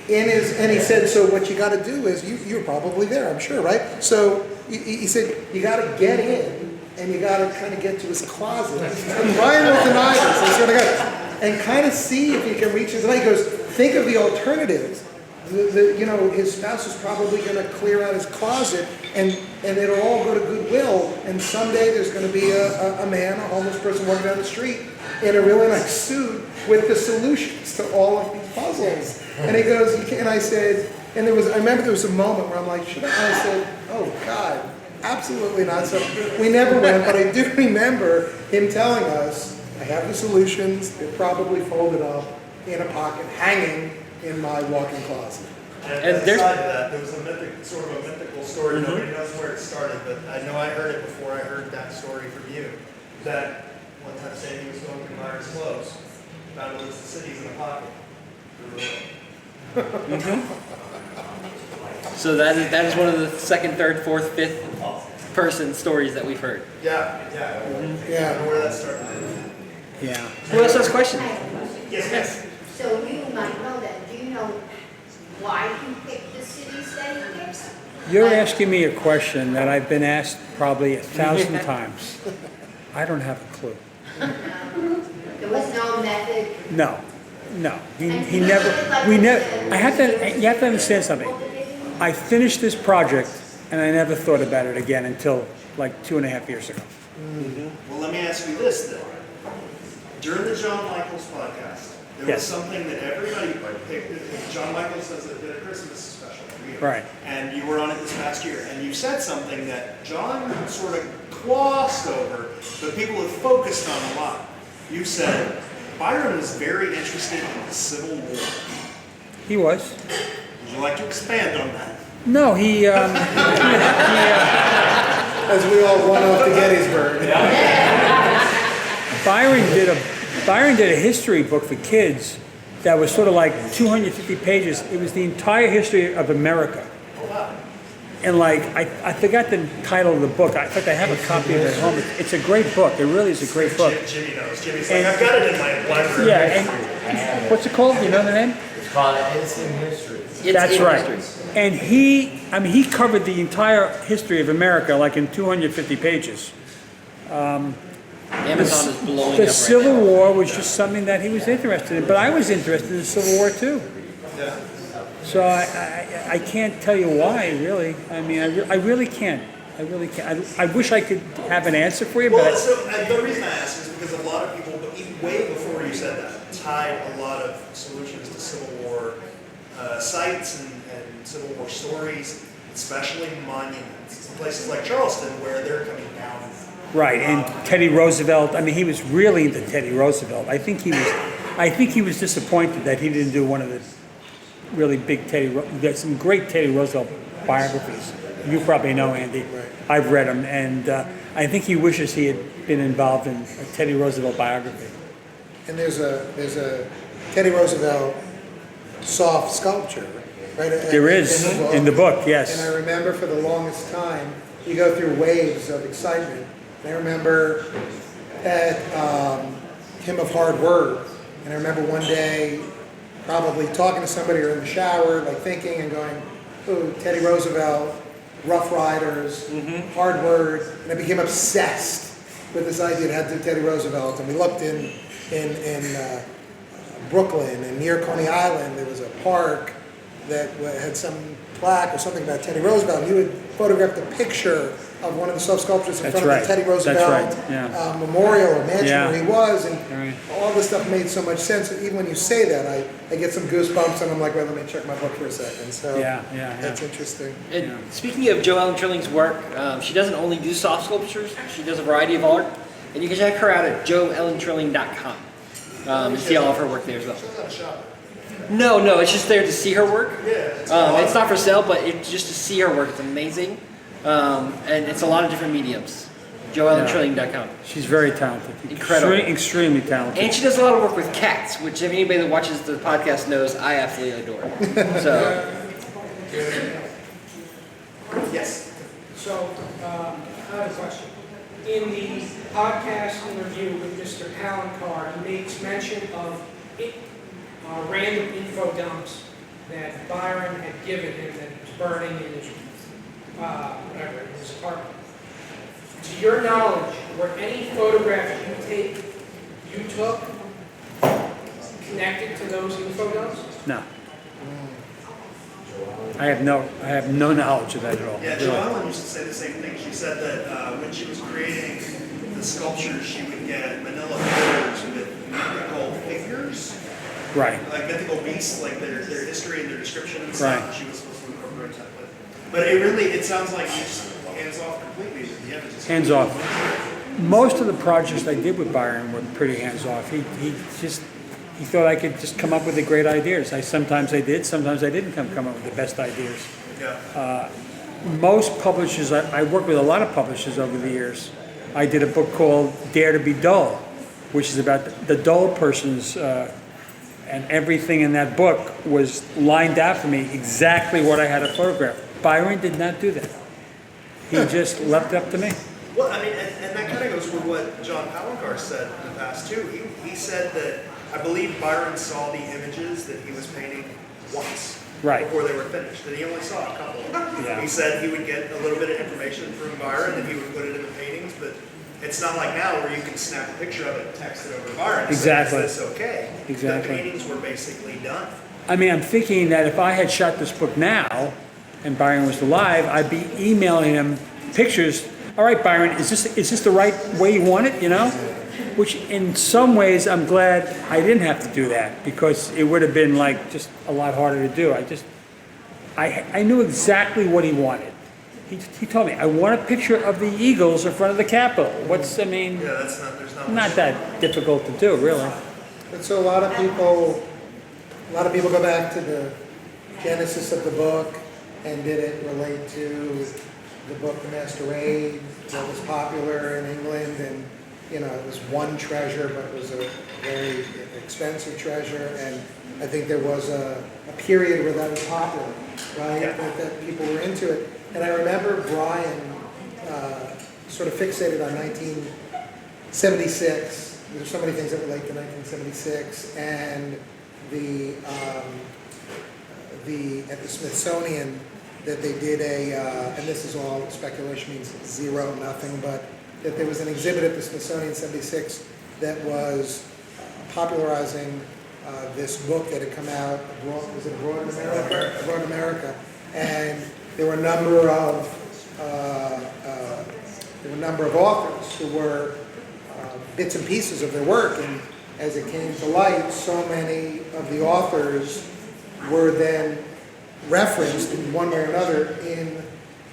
And he said, so what you got to do is, you're probably there, I'm sure, right? So he said, you got to get in, and you got to kind of get to his closet. And Brian will deny this, I swear to God, and kind of see if you can reach his. And he goes, think of the alternatives. You know, his spouse is probably going to clear out his closet, and it'll all go to Goodwill, and someday there's going to be a man, a homeless person walking down the street in a really nice suit with the solutions to all of these puzzles. And he goes, you can't. And I said, and I remember there was a moment where I'm like, should I? And I said, oh God, absolutely not. So we never went, but I do remember him telling us, I have the solutions, they're probably folded up in a pocket, hanging in my walk-in closet. And aside to that, there was sort of a mythical story. Nobody knows where it started, but I know I heard it before I heard that story from you. That one time Sandy was going through Myers clothes, found a list of cities in a pocket. So that is one of the second, third, fourth, fifth person stories that we've heard. Yeah. I don't know where that started. Yeah. Who else has questions? Yes. So you might know that. Do you know why he picked the cities that he picked? You're asking me a question that I've been asked probably 1,000 times. I don't have a clue. There was no method. No. He never, we never, you have to understand something. I finished this project and I never thought about it again until like 2.5 years ago. Well, let me ask you this then. During the John Michaels podcast, there Yes. was something that everybody picked. John Michaels does a Christmas special every year. Right. And you were on it this past year, and you said something that John sort of glossed over, but people have focused on a lot. You said Byron was very interested in the Civil War. He was. Would you like to expand on that? No, As we all run off to Gettysburg. Byron did a history book for kids that was sort of like 250 pages. It was the entire history of America. And like, I forgot the title of the book. In fact, I have a copy of it at home. It's a great book. It really is a great book. Jimmy knows. Jimmy's like, I've got it in my library. Yeah, and what's it called? You know the name? It's called Instant History. That's right. And he covered the entire history of America like in 250 pages. Amazon is blowing The up Civil right now. War was just something that he was interested in, but I was interested in the Civil War too. Yeah. So I can't tell you why, really. I mean, I really can't. I really can't. I wish I could have an answer for you, Well, but so the reason I ask is because a lot of people, but even way before you said that, tied a lot of solutions to Civil War sites and Civil War stories, especially monuments. Places like Charleston where they're coming down. right. And Teddy Roosevelt. I mean, he was really into Teddy Roosevelt. I think he was disappointed that he didn't do one of the really big There's some great Teddy Roosevelt biographies. You probably know, Andy. Right. I've read them, and I think he wishes he had been involved in a Teddy Roosevelt biography. And there's a Teddy Roosevelt soft sculpture, right? There is in the book, yes. And I remember for the longest time, you go through waves of excitement. And I remember at Hymn of Hard Word, and I remember one day probably talking to somebody or in the shower, like thinking and going, "Oh, Teddy Roosevelt, Rough Riders, Hard Word," and I became obsessed with this idea that had to do Teddy Roosevelt. And we looked in Brooklyn, and near Coney Island, there was a park that had some plaque or something about Teddy Roosevelt. And you had photographed a picture of one of the self-sculptures in That's front of right. the Teddy Roosevelt That's right. Yeah. memorial or mansion Yeah. where he was, and Right. all this stuff made so much sense. And even when you say that, I get some goosebumps, and I'm like, well, let me check my book for a second. So Yeah. that's interesting. And speaking of Joellen Trilling's work, she doesn't only do soft sculptures, she does a variety of art. And you can check her out at joellentrilling.com and see all of her work there as well. She's not a shop. No, it's just there to see her work. Yeah. It's not for sale, but it's just to see her work. It's amazing. And it's a lot of different mediums. joellentrilling.com. She's very talented. Incredible. Extremely talented. And she does a lot of work with cats, which if anybody that watches the podcast knows I absolutely adore. So, Yes. So, I have a question. In the podcast interview with Mr. Palancar, he makes mention of random info dumps that Byron had given him that he was burning in his, whatever, in his apartment. To your knowledge, were any photographs you took connected to those info dumps? No. I have no knowledge of that at all. Yeah, Really. Joellen used to say the same thing. She said that when she was creating the sculptures, she would get manila folders with mythical figures, Right. like mythical beasts, like their history and their description and stuff. Right. She was supposed to incorporate that with. But it sounds like you just hands off completely with the images. Hands off. Most of the projects I did with Byron were pretty hands off. He thought I could just come up with the great ideas. Sometimes I did, sometimes I didn't come up with the best ideas. Yeah. Most publishers, I worked with a lot of publishers over the years. I did a book called Dare to be Dull, which is about the dull person's, and everything in that book was lined out for me exactly what I had to photograph. Byron did not do that. He just left it up to me. Well, I mean, and that kind of goes with what John Palancar said in the past too. He said that I believe Byron saw the images that he was painting once. Right. Before they were finished, and he only saw a couple. Yeah. He said he would get a little bit of information from Byron, and he would put it in the paintings, but it's not like now where you can snap a picture of it and text it over to Byron. and say, Exactly. Is this okay? Exactly. The paintings were basically done. I mean, I'm thinking that if I had shot this book now, and Byron was alive, I'd be emailing him pictures. All right, Byron, is this the right way you want it, you know? Which in some ways, I'm glad I didn't have to do that, because it would have been like just a lot harder to do. I knew exactly what he wanted. He told me, I want a picture of the Eagles in front of the Capitol. Yeah, there's not not that difficult to do, really. And so a lot of people go back to the genesis of the book, and did it relate to the book The Masquerade that was popular in England, and you know, it was one treasure, but it was a very expensive treasure, and I think there was a period where that was popular, right? Yeah. That people were into it. And I remember Brian sort of fixated on 1976. There's so many things that relate to 1976, and at the Smithsonian that they did and this is all speculation, means zero, nothing, but that there was an exhibit at the Smithsonian in '76 that was popularizing this book that had come out abroad, was it abroad in America? Abroad in America, and there were a number of authors who were bits and pieces of their work, and as it came to light, so many of the authors were then referenced in one way or another in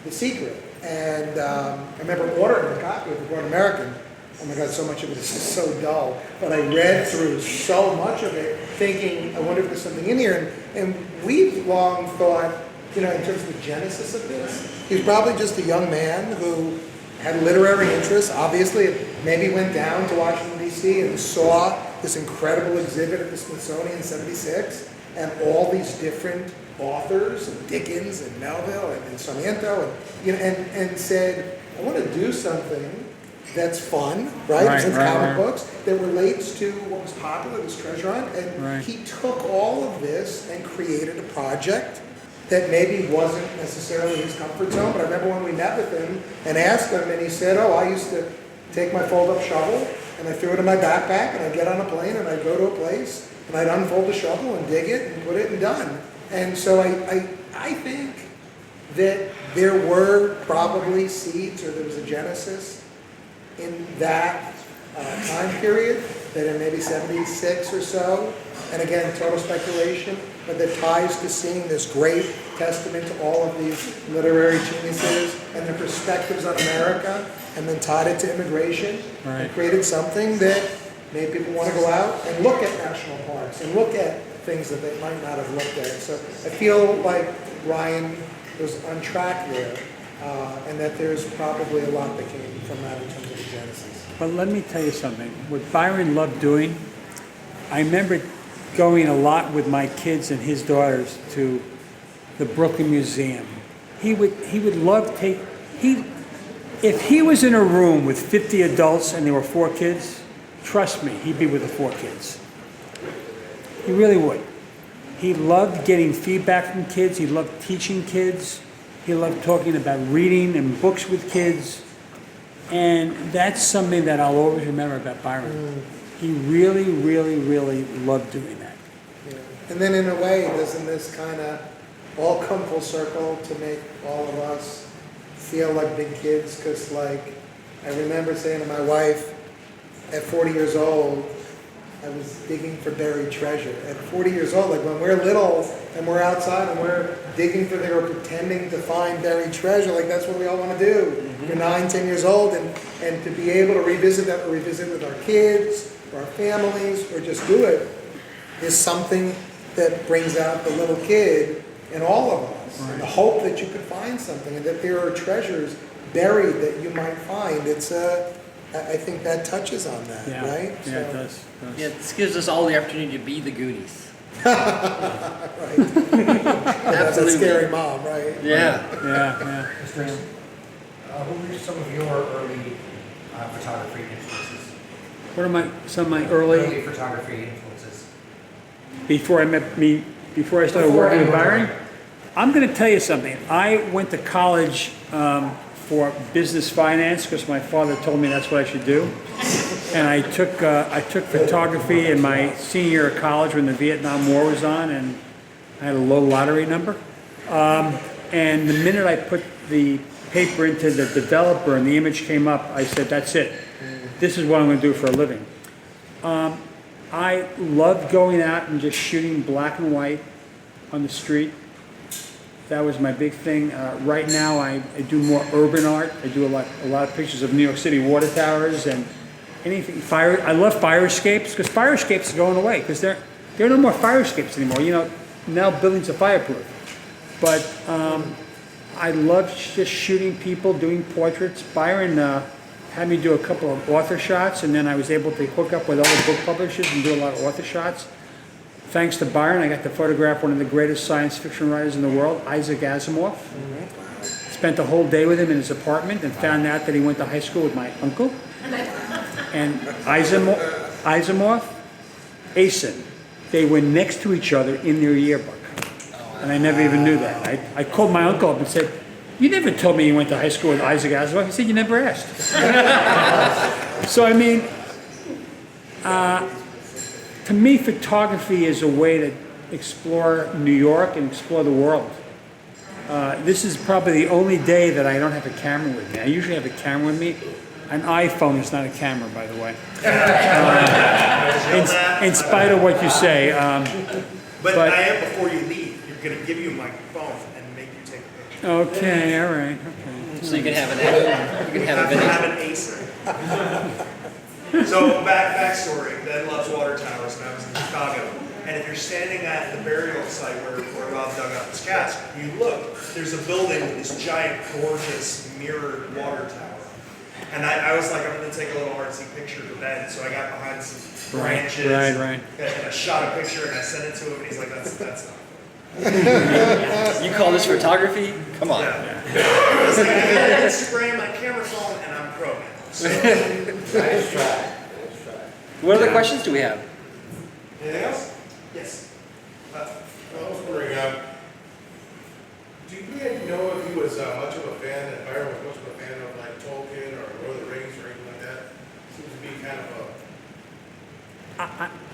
The Secret. And I remember ordering a copy of The Broad American. Oh my God, so much of it is just so dull. But I read through so much of it thinking, I wonder if there's something in here. And we've long thought, you know, in terms of the genesis of this, he's probably just a young man who had literary interests, obviously, maybe went down to Washington, D.C. and saw this incredible exhibit at the Smithsonian in '76, and all these different authors, and Dickens and Melville and Sarmiento, and you know, and said, I want to do something that's fun, right? It's comic books that relates to what was popular, this treasure hunt, and he took all of this and created a project that maybe wasn't necessarily his comfort zone. But I remember when we met with him and asked him, and he said, oh, I used to take my fold-up shovel and I threw it in my backpack, and I'd get on a plane and I'd go to a place and I'd unfold the shovel and dig it and put it and done. And so I think that there were probably seeds, or there was a genesis in that time period, that in maybe '76 or so, and again, total speculation, but that ties to seeing this great testament to all of these literary geniuses and their perspectives on America, and then tied it to immigration, and created something that made people want to go out and look at national parks and look at things that they might not have looked at. So I feel like Ryan was on track there, and that there's probably a lot that came from that in terms of the genesis. But let me tell you something. What Byron loved doing, I remember going a lot with my kids and his daughters to the Brooklyn Museum. He would love if he was in a room with 50 adults and there were 4 kids, trust me, he'd be with the 4 kids. He really would. He loved getting feedback from kids. He loved teaching kids. He loved talking about reading and books with kids. And that's something that I'll always remember about Byron. He really, really, really loved doing that. Yeah. And then in a way, doesn't this kind of all come full circle to make all of us feel like big kids? Because like, I remember saying to my wife, at 40 years old, I was digging for buried treasure. At 40 years old, like when we're little and we're outside and we're digging for or pretending to find buried treasure, like that's what we all want to do. Mm-hmm. You're 9, 10 years old, and to be able to revisit that, or revisit with our kids, or our families, or just do it, is something that brings out the little kid in all of us. Right. And the hope that you could find something, and that there are treasures buried that you might find. I think that touches on that, right? Yeah, it does. Yeah, this gives us all the opportunity to be the Goonies. That's a scary mom, right? Yeah. Yeah. Who were some of your early photography influences? What are some of my Early photography influences. before I started working with Byron? I'm going to tell you something. I went to college for business finance because my father told me that's what I should do. And I took photography in my senior year of college when the Vietnam War was on, and I had a low lottery number. And the minute I put the paper into the developer and the image came up, I said, that's it. This is what I'm going to do for a living. I loved going out and just shooting black and white on the street. That was my big thing. Right now, I do more urban art. I do a lot of pictures of New York City water towers and anything. Fire. I love fire escapes because fire escapes are going away because there are no more fire escapes anymore. You know, now buildings are fireproof. But I love just shooting people, doing portraits. Byron had me do a couple of author shots, and then I was able to hook up with other book publishers and do a lot of author shots. Thanks to Byron, I got to photograph one of the greatest science fiction writers in the world, Isaac Asimov. Spent a whole day with him in his apartment and found out that he went to high school with my uncle. And Asimov, Asen, they were next to each other in their yearbook. And I never even knew that. I called my uncle up and said, you never told me you went to high school with Isaac Asimov. He said, you never asked. So, I mean, to me, photography is a way to explore New York and explore the world. This is probably the only day that I don't have a camera with me. I usually have a camera with me. An iPhone is not a camera, by the way. In spite of what you say. But I am, before you leave, you're going to give you my phone and make you take a picture. Okay, all right. Okay. So you can have an Asen. So backstory, Ben loves water towers, and I was in Chicago. And if you're standing at the burial site where Rob dug up his cask, you look, there's a building with this giant, gorgeous, mirrored water tower. And I was like, I'm going to take a little artsy picture of Ben. So I got behind some branches. Right. And I shot a picture and I sent it to him, and he's like, that's not. You call this photography? Come on. Yeah. I was like, I got Instagram, my camera phone, and I'm pro now. So, Nice try. What other questions do we have? anything else? Yes. I was wondering, do you know if he was much of a fan, if Byron was much of a fan of like Tolkien or Lord of the Rings or anything like that? Seems to be kind of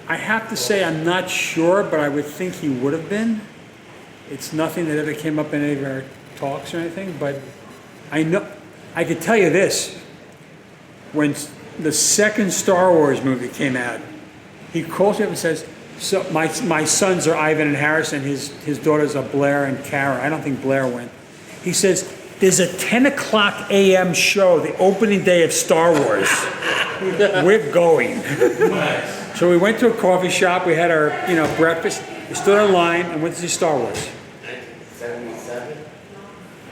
I have to say I'm not sure, but I would think he would have been. It's nothing that ever came up in any of our talks or anything, but I know, I could tell you this. When the second Star Wars movie came out, he calls me up and says, so my sons are Ivan and Harrison, his daughters are Blair and Kara. I don't think Blair went. He says, there's a 10 o'clock a.m. show, the opening day of Star Wars. We're going. So we went to a coffee shop, we had our breakfast, we stood in line and went to see Star Wars. 1977?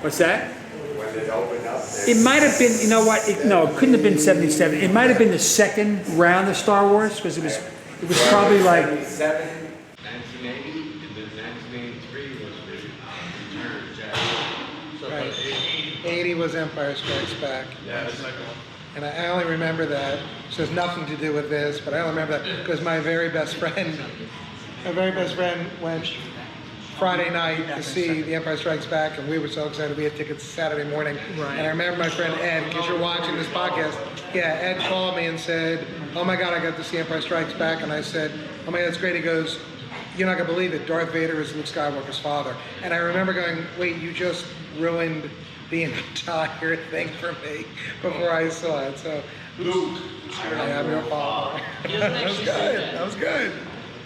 What's that? When it opened up? It might have been, you know what, no, it couldn't have been 77. It might have been the second round of Star Wars, because it was probably like... 77? 1980, and then 1983 was the Return of Jack. So Right. 80 was Empire Strikes Back. Yeah, the second one. And I only remember that, which has nothing to do with this, but I only remember that because my very best friend went Friday night to see The Empire Strikes Back, and we were so excited. We had tickets Saturday morning. Right. And I remember my friend Ed, in case you're watching this podcast, Ed called me and said, oh my God, I got to see Empire Strikes Back. And I said, oh my God, that's great. He goes, you're not going to believe it. Darth Vader is Luke Skywalker's father. And I remember going, wait, you just ruined the entire thing for me before I saw it. So, Luke, I am your father. That was good. That was good.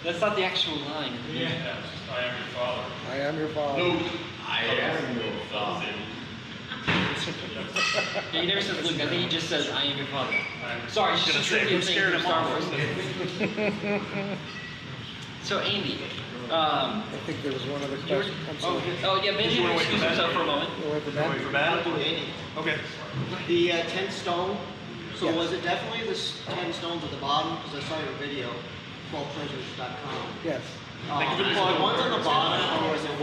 That's not the actual line. Yeah, I am your father. I am your father. Luke, I am your father. Yeah, he never says Luke. I think he just says, I am your father. Sorry, I was gonna say, who scared him Star off? Wars. So, Andy, I think there was one other question. I'm sorry. yeah, maybe you want to excuse himself for a moment. We'll wait for Ben. Wait for Ben? Okay. The 10 stone, so Yes. was it definitely the 10 stones at the bottom? Because I saw your video, 12treasures.com. Yes. Thank you for the The plug. ones on the bottom, or is it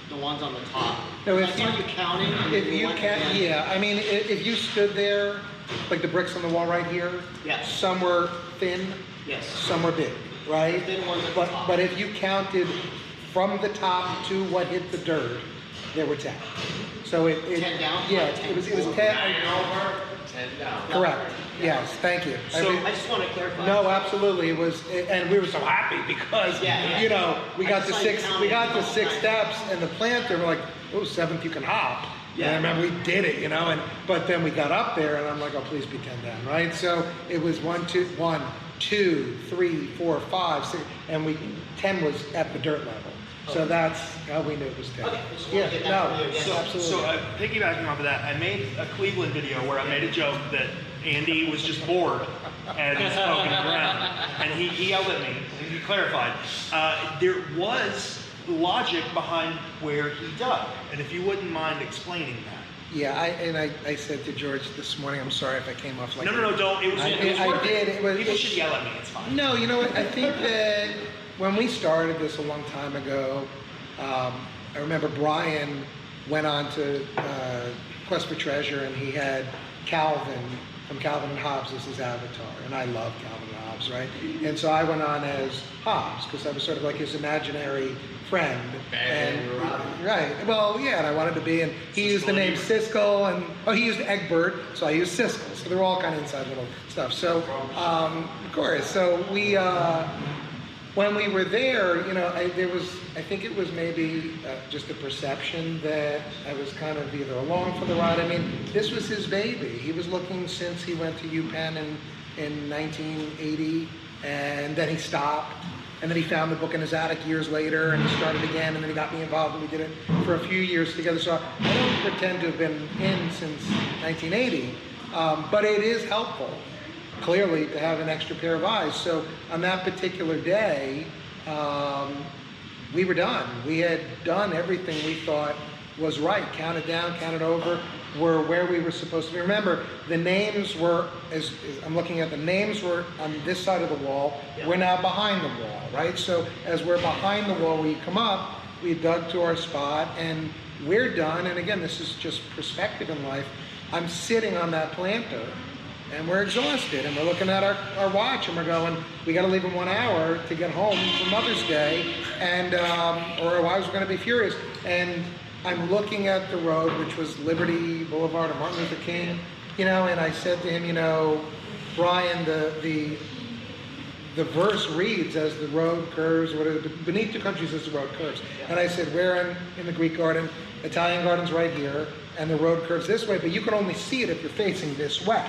the ones on the top? No, I if saw you- you counting. and If you went can, again. yeah, I mean, if you stood there, like the bricks on the wall right here, Yes. some were thin, Yes. some were big, right? Thin ones at the top. But if you counted from the top to what hit the dirt, there were 10. So it. 10 down? Yeah, 10 it was forward. 10. 10 down. Correct, yes, thank you. So mean- I just want to clarify. No, absolutely, it was, and we were so happy because, Yeah. you know, we I got just the saw you six, counting we got the all the 6 time. steps and the planter, we're like, oh, 7th you can hop. And I Yeah. remember we did it, you know, but then we got up there and I'm like, oh, please be 10 down, right? So it was 1, 2, 3, 4, 5, 6, and 10 was at the dirt level. So that's how we knew it was 10. Okay, just wanted Yeah, to get that no, from you again. absolutely. So piggybacking off of that, I made a Cleveland video where I made a joke that Andy was just bored and poking around, and he yelled at me and he clarified. There was logic behind where he dug, and if you wouldn't mind explaining that. Yeah, I said to George this morning, I'm sorry if I came off like. No, don't. It was I worth did. it. It was- People should yell at me. It's fine. No, you know what? I think that when we started this a long time ago, I remember Brian went on to Quest for Treasure, and he had Calvin from Calvin and Hobbes as his avatar, and I love Calvin and Hobbes, right? And so I went on as Hobbes because I was sort of like his imaginary friend. Right. Well, yeah, and I wanted to be, and he used the name Siskel, and he used Egbert, so I used Siskel. So they were all kind of inside little stuff. So, of course, so we. When we were there, you know, I think it was maybe just a perception that I was kind of either along for the ride. I mean, this was his baby. He was looking since he went to UPenn in 1980, and then he stopped, and then he found the book in his attic years later, and he started again, and then he got me involved, and we did it for a few years together. So I don't pretend to have been in since 1980, but it is helpful, clearly, to have an extra pair of eyes. So on that particular day, we were done. We had done everything we thought was right. Counted down, counted over, were where we were supposed to be. Remember, the names were, as I'm looking at, the names were on this side of the wall. We're now behind the wall, right? So as we're behind the wall, we come up, we dug to our spot, and we're done. And again, this is just perspective in life. I'm sitting on that planter, and we're exhausted, and we're looking at our watch, and we're going, we got to leave in 1 hour to get home for Mother's Day, and or our wives are going to be furious. And I'm looking at the road, which was Liberty Boulevard or Martin Luther King, you know, and I said to him, you know, Brian, the verse reads, as the road curves, beneath the countries as the road curves. And I said, we're in the Greek garden, Italian garden's right here, and the road curves this way, but you can only see it if you're facing this way.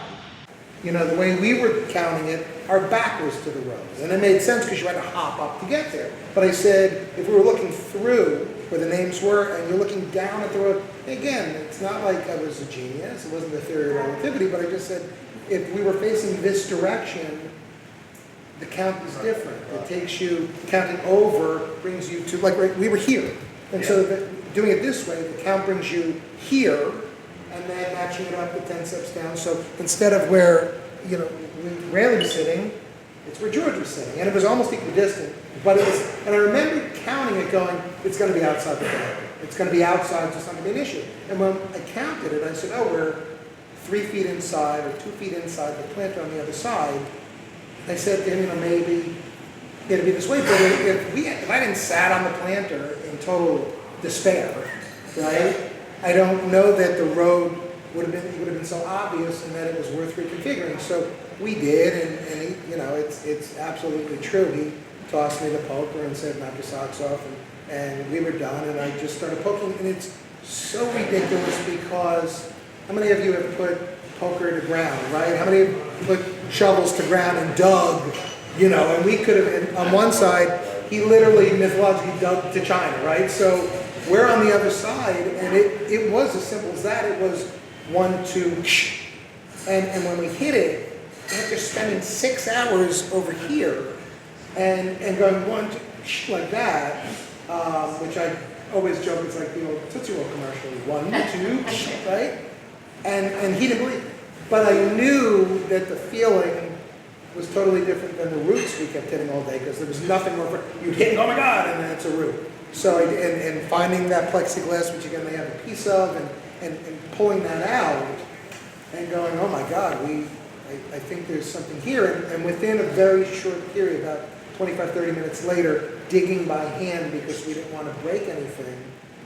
You know, the way we were counting it, our back was to the road. And it made sense because you had to hop up to get there. But I said, if we were looking through where the names were and you're looking down at the road, again, it's not like I was a genius. It wasn't the theory of relativity, but I just said, if we were facing this direction, the count is different. It takes you, counting over brings you to, like we were here. And so doing it this way, the count brings you here, and then matching it up to 10 steps down. So instead of where, you know, we rarely be sitting, it's where George was sitting. And it was almost equidistant. But it was, and I remember counting it going, it's going to be outside the planter. It's going to be outside, so it's not going to be an issue. And when I counted it, I said, oh, we're 3 feet inside or 2 feet inside the planter on the other side. I said to him, you know, maybe it'll be this way. But if I didn't sat on the planter in total despair, right? I don't know that the road would have been so obvious and that it was worth reconfiguring. So we did, and he, you know, it's absolutely true. He tossed me the poker and said, knock your socks off, and we were done, and I just started poking, and it's so ridiculous because how many of you have put poker to ground, right? How many have put shovels to ground and dug, you know, and we could have, and on one side, he literally mythologically dug to China, right? So we're on the other side, and it was as simple as that. It was 1, 2, and when we hit it, after spending 6 hours over here, and going 1, 2, like that, which I always joke, it's like the old Tootsie Roll commercial, 1, 2, right? And he didn't believe it. But I knew that the feeling was totally different than the roots we kept hitting all day, because there was nothing more, you'd hit, oh my God, and then it's a root. So, and finding that plexiglass, which again, they have a piece of, and pulling that out, and going, oh my God, I think there's something here, and within a very short period, about 25, 30 minutes later, digging by hand because we didn't want to break anything,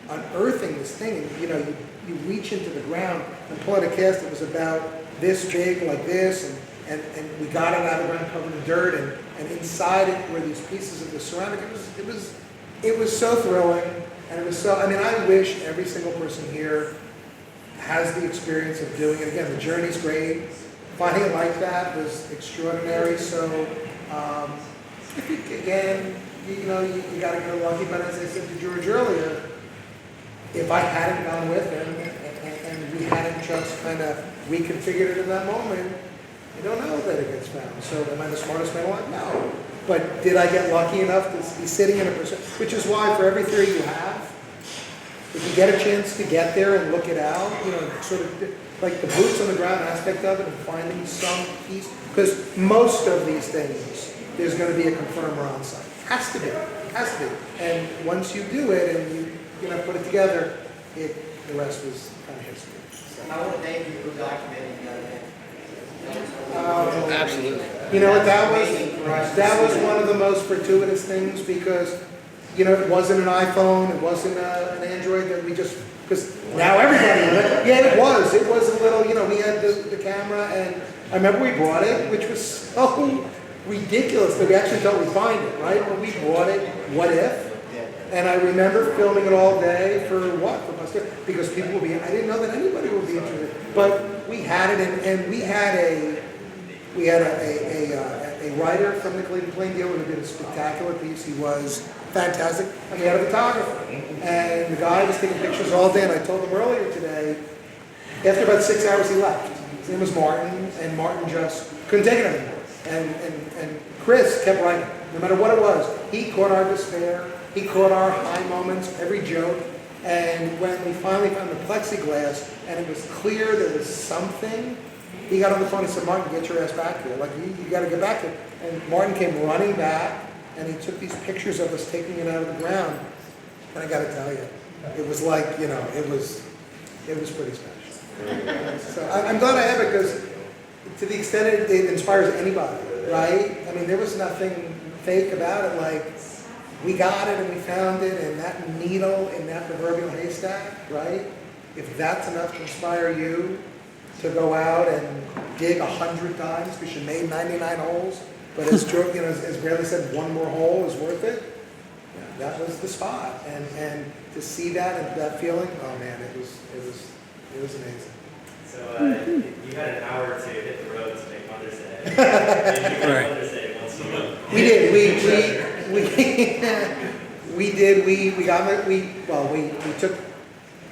unearthing this thing, and you reach into the ground and pull out a cast that was about this big, like this, and we got it out of the ground covered in dirt, and inside it were these pieces of the ceramic. It was so thrilling, and it was so, I mean, I wish every single person here has the experience of doing it. Again, the journey's great. Finding it like that was extraordinary. So, if you, again, you got to get lucky. But as I said to George earlier, if I hadn't gone with him and we hadn't just kind of reconfigured it in that moment, I don't know that it gets found. So, am I the smartest man alive? No. But did I get lucky enough to be sitting in a position? Which is why for every theory you have, if you get a chance to get there and look it out, sort of like the boots on the ground aspect of it and finding some piece, because most of these things, there's going to be a confirmer on site. Has to be. And once you do it and you put it together, the rest was kind of history. So. I want to thank you for documenting the other day. Absolutely. You know what, that was one of the most fortuitous things, because it wasn't an iPhone, it wasn't an Android that we just, because now everybody, it was a little, we had the camera, and I remember we brought it, which was so ridiculous that we actually thought we'd find it, right? But we brought it, what if? And I remember filming it all day for posterity, because people would be, I didn't know that anybody would be interested, but we had it, and we had a writer from the Cleveland Plain Dealer who did a spectacular piece. He was fantastic, and we had a photographer, and the guy was taking pictures all day, and I told him earlier today, after about 6 hours he left. His name was Martin, and Martin just couldn't take it anymore. And Chris kept writing, no matter what it was. He caught our despair, he caught our high moments, every joke, and when we finally found the plexiglass, and it was clear there was something, he got on the phone and said, Martin, get your ass back here. Like, you got to get back here. And Martin came running back, and he took these pictures of us taking it out of the ground. And I got to tell you, it was like, it was pretty special. So I'm glad I have it, because to the extent it inspires anybody, right? I mean, there was nothing fake about it. Like, we got it and we found it, and that needle in that proverbial haystack, right? If that's enough to inspire you to go out and dig 100 times because you made 99 holes, but as Bradley said, one more hole is worth it. Yeah, that was the spot, and to see that and that feeling, oh man, it was amazing. So you had an hour to hit the road to make Mother's Day. Did you make Mother's Day once a month? We did. We did. We took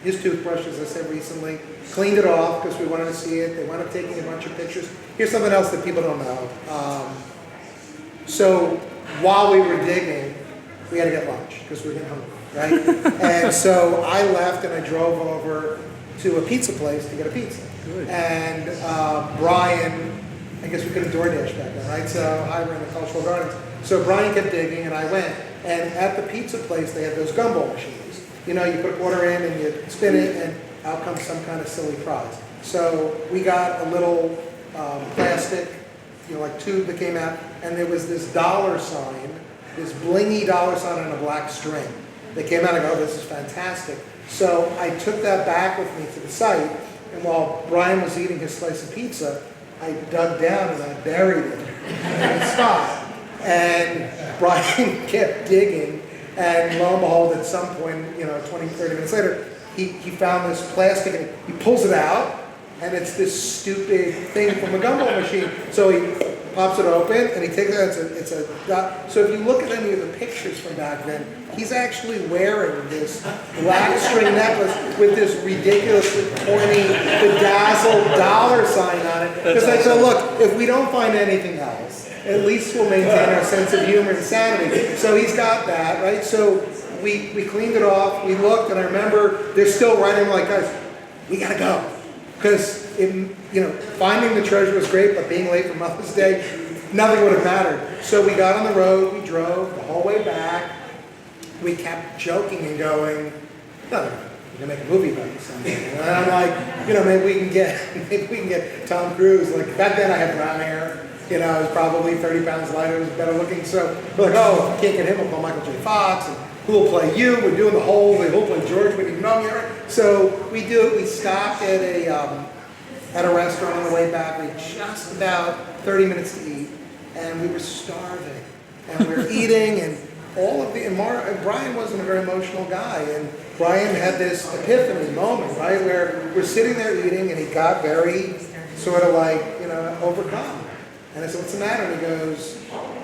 his toothbrush, as I said recently, cleaned it off because we wanted to see it. They wound up taking a bunch of pictures. Here's something else that people don't know. So while we were digging, we had to get lunch because we were getting hungry, right? And so I left and I drove over to a pizza place to get a pizza. Good. And Brian, I guess we couldn't DoorDash back then, right? So I ran the Cultural Gardens. So Brian kept digging and I went. And at the pizza place, they had those gumball machines. You put a quarter in and you spin it and out comes some kind of silly prize. So we got a little plastic, like tube that came out, and there was this dollar sign, this blingy dollar sign on a black string that came out. I go, oh, this is fantastic. So I took that back with me to the site, and while Brian was eating his slice of pizza, I dug down and I buried it in the spot. And Brian kept digging, and lo and behold, at some point, 20, 30 minutes later, he found this plastic, and he pulls it out, and it's this stupid thing from a gumball machine. So he pops it open, and he takes it out. It's a so if you look at any of the pictures from back then, he's actually wearing this black string necklace with this ridiculously pointy, bedazzled dollar sign on it. Because I said, look, if we don't find anything else, at least we'll maintain our sense of humor and sanity. So he's got that, right? So we cleaned it off, we looked, and I remember they're still writing, like, guys, we gotta go. Because, finding the treasure was great, but being late for Mother's Day, nothing would have mattered. So we got on the road, we drove the whole way back. We kept joking and going, no, we're gonna make a movie about this someday. And I'm like, maybe we can get Tom Cruise. Like back then I had brown hair. I was probably 30 pounds lighter, was better looking. So we're like, oh, if we can't get him, we'll call Michael J. Fox. And who will play you? We're doing the whole, who'll play George? We didn't know him yet. So we stopped at a restaurant on the way back. We had just about 30 minutes to eat. And we were starving. And we were eating and Brian wasn't a very emotional guy. And Brian had this epiphany moment, right? Where we're sitting there eating and he got very sort of like, overcome. And I said, what's the matter? And he goes,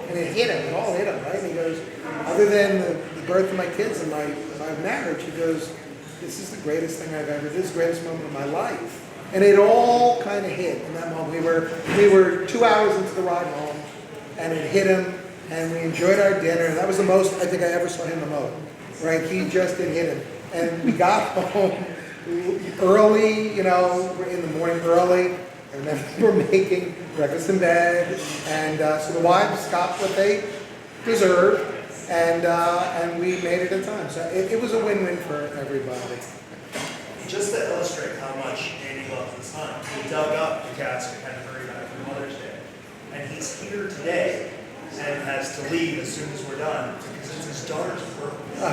and it hit him, it all hit him, right? And he goes, other than the birth of my kids and my marriage, he goes, this is the greatest thing I've ever, this is the greatest moment of my life. And it all kind of hit in that moment. We were 2 hours into the ride home, and it hit him, and we enjoyed our dinner, and that was the most, I think I ever saw him emote, right? He just didn't hit him. And we got home early, in the morning early. I remember making breakfast in bed, and so the wives got what they deserved, and we made it in time. So it was a win-win for everybody. Just to illustrate how much Andy loves his son, he dug up the casket kind of very back for Mother's Day, and he's here today and has to leave as soon as we're done because it's his daughter's birthday.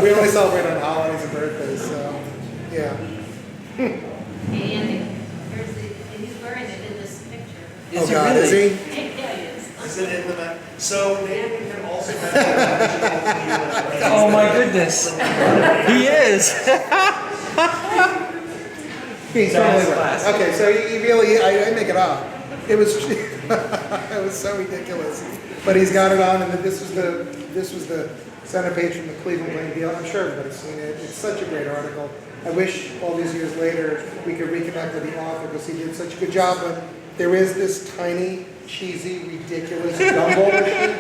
We only celebrate on holidays and birthdays, so yeah. Hey, Andy, he's wearing it in this picture. Oh God, is he? Yeah, he is. Is it in the back? So maybe we can also mention Oh my goodness. He is. He's totally right. Okay, so he really, I make it up. It was, it was so ridiculous. But he's got it on, and this was the center page from the Cleveland Plain Deal. I'm sure everybody's seen it. It's such a great article. I wish all these years later we could reconnect with the author because he did such a good job. But there is this tiny, cheesy, ridiculous gumball machine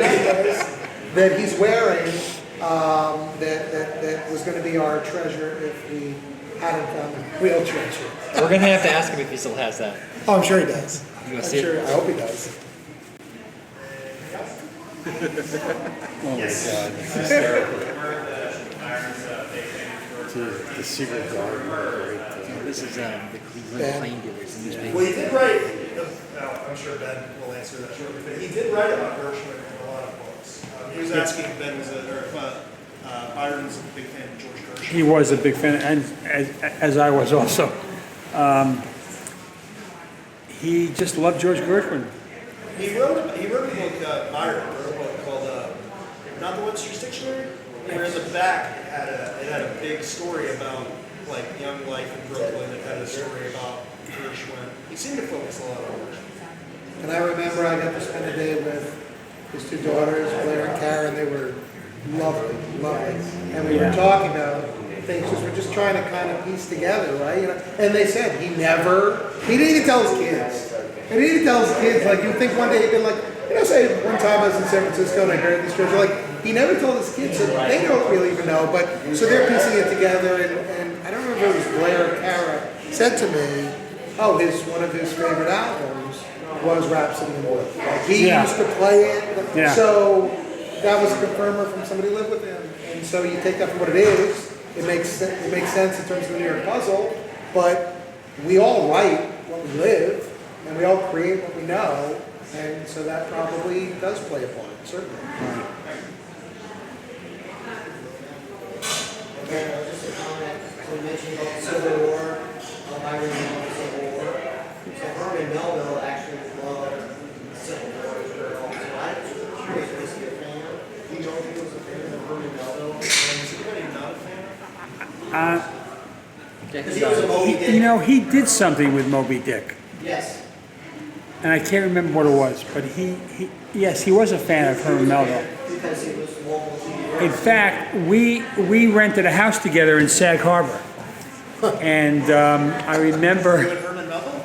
that he's wearing that was going to be our treasure if we hadn't found the real treasure. We're going to have to ask him if he still has that. Oh, I'm sure he does. You wanna I'm see it? sure. I hope he does. Oh my God. The secret garden. This is the Cleveland Plain Dealers newspaper. Well, he did write, I'm sure Ben will answer that shortly, but he did write about Gershwin in a lot of books. He was asking if Ben was Byron's a big fan of George Gershwin. He was a big fan, and as I was also. He just loved George Gershwin. He wrote a book, Byron wrote a book called Not the Webster's Dictionary, where in the back it had a big story about like young life in Brooklyn. It had a story about Gershwin. He seemed to focus a lot on Gershwin. And I remember I got to spend a day with his two daughters, Blair and Karen. They were lovely. And we were talking about things, because we're just trying to kind of piece together, right? And they said he didn't even tell his kids. And he didn't tell his kids, like, you think one day he'd been like, say one time I was in San Francisco and I heard this treasure, like, he never told his kids, so they don't really even know, but, so they're piecing it together, and I don't remember if it was Blair or Kara said to me, one of his favorite albums was Rhapsody in Blue. Like, he used to play it, so that was a confirmer from somebody who lived with him, and so you take that for what it is. It makes sense in terms of the New York puzzle, but we all write what we live, and we all create what we know, and so that probably does play a part, certainly. Okay, just a comment. So we mentioned about the Civil War, Byron loved the Civil War. So Herman Melville actually loved the Civil War as well. So I'm curious, was he a fan? Do you know if he was a fan of Herman Melville? Was anybody not a fan? Because he was a Moby Dick. He did something with Moby Dick. Yes. And I can't remember what it was, but he was a fan of Herman Melville. Because he was local to In fact, we rented a house together in Sag Harbor. And I remember... Herman Melville?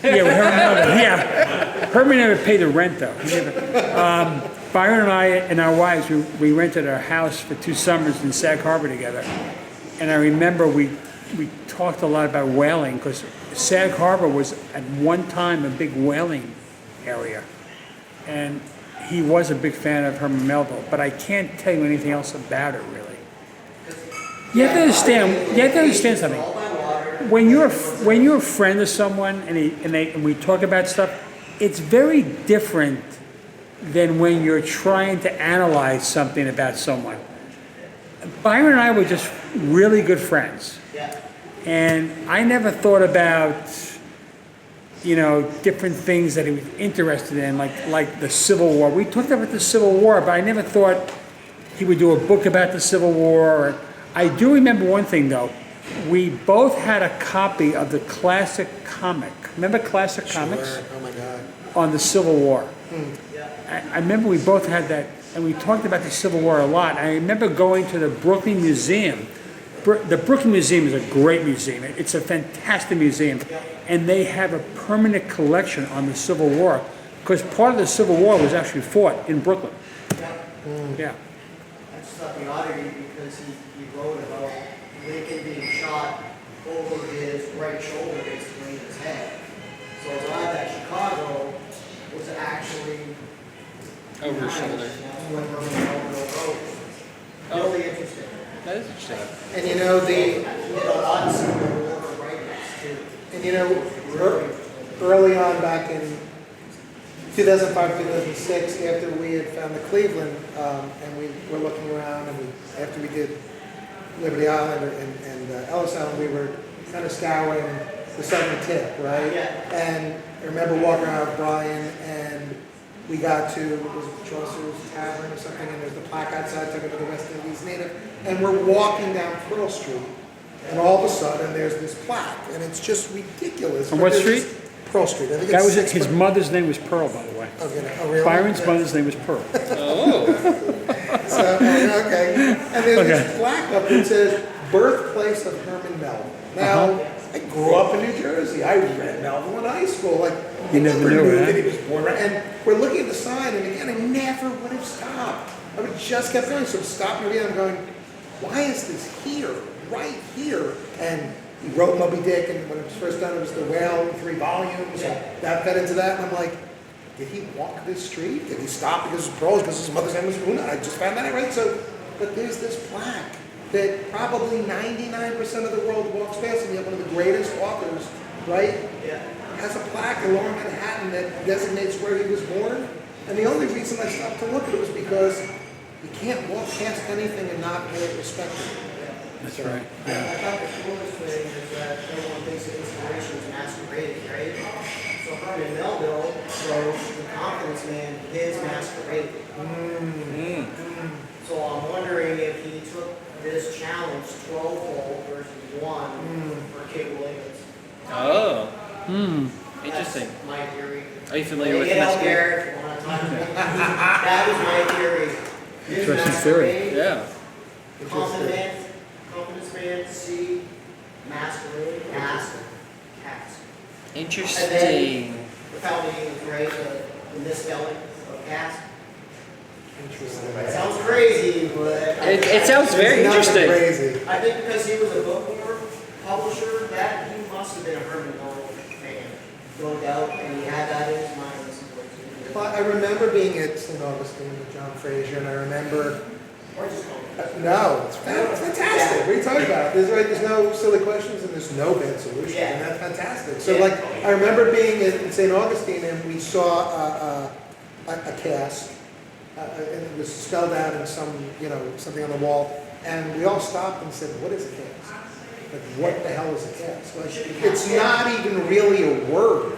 Yeah, with Herman Melville, yeah. Herman never paid the rent, though. He never, Byron and I and our wives, we rented a house for 2 summers in Sag Harbor together. And I remember we we talked a lot about whaling, because Sag Harbor was at one time a big whaling area. And he was a big fan of Herman Melville, but I can't tell you anything else about it, really. You have to understand something. When you're a friend of someone and we talk about stuff, it's very different than when you're trying to analyze something about someone. Byron and I were just really good friends. And I never thought about, different things that he was interested in, like the Civil War. We talked about the Civil War, but I never thought he would do a book about the Civil War. I do remember one thing, though. We both had a copy of the classic comic. Remember classic comics? Oh my God. On the Civil War. I remember we both had that, and we talked about the Civil War a lot. I remember going to the Brooklyn Museum. The Brooklyn Museum is a great museum. It's a fantastic museum. And they have a permanent collection on the Civil War, because part of the Civil War was actually fought in Brooklyn. Yeah. I just thought the oddity because he wrote about Lincoln being shot over his right shoulder, basically in his head. So it's odd that Chicago was actually Over his shoulder. That's when Herman Melville wrote. Really interesting. That is interesting. And you know, Did a lot of similar war writers too. And you know, early on back in 2005, 2006, after we had found the Cleveland, and we were looking around, and after we did Liberty Island and Ellis Island, we were kind of scouring the southern tip, right? Yeah. And I remember walking around with Brian, and we got to, was it Chaucer's Tavern or something, and there's the plaque outside talking about the West Indies native, and we're walking down Pearl Street, and all of a sudden there's this plaque, and it's just ridiculous. On But what there's street? this- Pearl Street. I think That it's was 6 his foot- mother's name was Pearl, by the way. Oh, really? Byron's Yeah. mother's name was Pearl. Oh. So, okay. And there's Okay. this plaque up that says, birthplace of Herman Melville. Now, I grew up in New Jersey. I read Melville in high school. Like, You I never knew, huh? that he was born right. And we're looking at the sign, and again, I never would have stopped. I would just kept going. So stopping again, I'm going, why is this here? Right here. And he wrote Moby Dick, and when it was first done, it was The Whale in 3 volumes. And that fed into that, and I'm like, did he walk this street? Did he stop because his prose, because his mother's name was Una? I just found that out, right? So, but there's this plaque that probably 99% of the world walks past, and yet one of the greatest authors, right, has a plaque in Lower Manhattan that designates where he was born. And the only reason I stopped to look at it was because you can't walk past anything and not pay it respect. That's right. I thought the coolest thing is that everyone thinks of inspiration as masquerading, right? So Herman Melville wrote The Confidence Man, his masquerade. So I'm wondering if he took this challenge 12-fold versus 1 for Kate Williams. Oh. Interesting. That's my theory. Are you familiar with Get out masquerade? there if you want to talk to me. That was my theory. His Interesting theory. masquerade, Yeah. Confidence Man, C, masquerade, mask, cast. And then Interesting. the founding was right, the misspelling of cast. Interesting. It sounds crazy, but. It sounds very It's nothing interesting. crazy. I think because he was a bookworm publisher, that he must have been a Herman Melville fan, no doubt, and he had that in his mind. Well, I remember being at St. Augustine with John Fraser, and I remember. Or just No, it's fantastic. What are you talking about? There's no silly questions and there's no bad solutions, and that's fantastic. So, like, I remember being in St. Augustine and we saw a cask, and it was spelled out in some, something on the wall, and we all stopped and said, "What is a cask? Like, what the hell is a cask?" Like, it's not even really a word.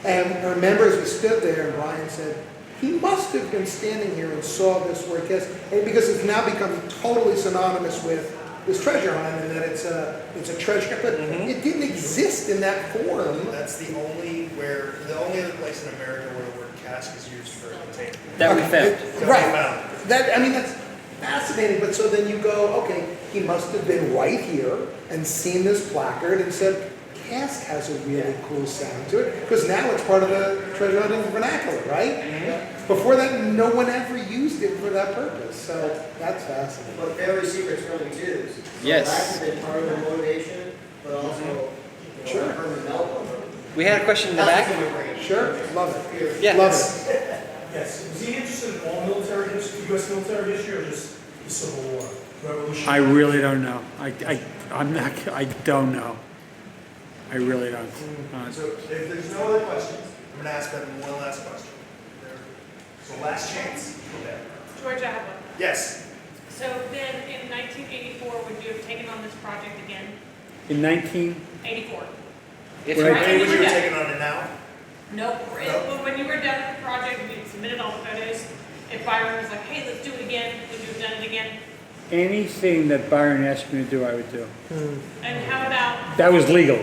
And I remember as we stood there, and Brian said, he must have been standing here and saw this word cask, and because it's now become totally synonymous with this treasure hunt, and that it's a treasure, but it didn't exist in that form. That's the only other place in America where the word cask is used for a container. That we found. Right. That's fascinating. But so then you go, okay, he must have been right here and seen this placard and said, cask has a really cool sound to it, because now it's part of the treasure hunting vernacular, right? Before that, no one ever used it for that purpose. So that's fascinating. But Very Secret's really too. So Yes. that could have been part of the motivation. but also, Herman Melville. We had a question in the back. Sure, love it. Yeah. Love it. Yes, was he interested in all military history, U.S. military history, or just the Civil War, Revolution? I really don't know. I'm not, I don't know. I really don't. So if there's no other questions, I'm gonna ask them one last question. So last chance. Okay. George, I have one. Yes. So then in 1984, would you have taken on this project again? In 19, 84? If When you I- Right Hey, when would you you were have done. taken on it now? Nope. But when you were done with the project and you submitted all the photos, if Byron was like, hey, let's do it again, would you have done it again? anything that Byron asked me to do, I would do. And how about, That was legal.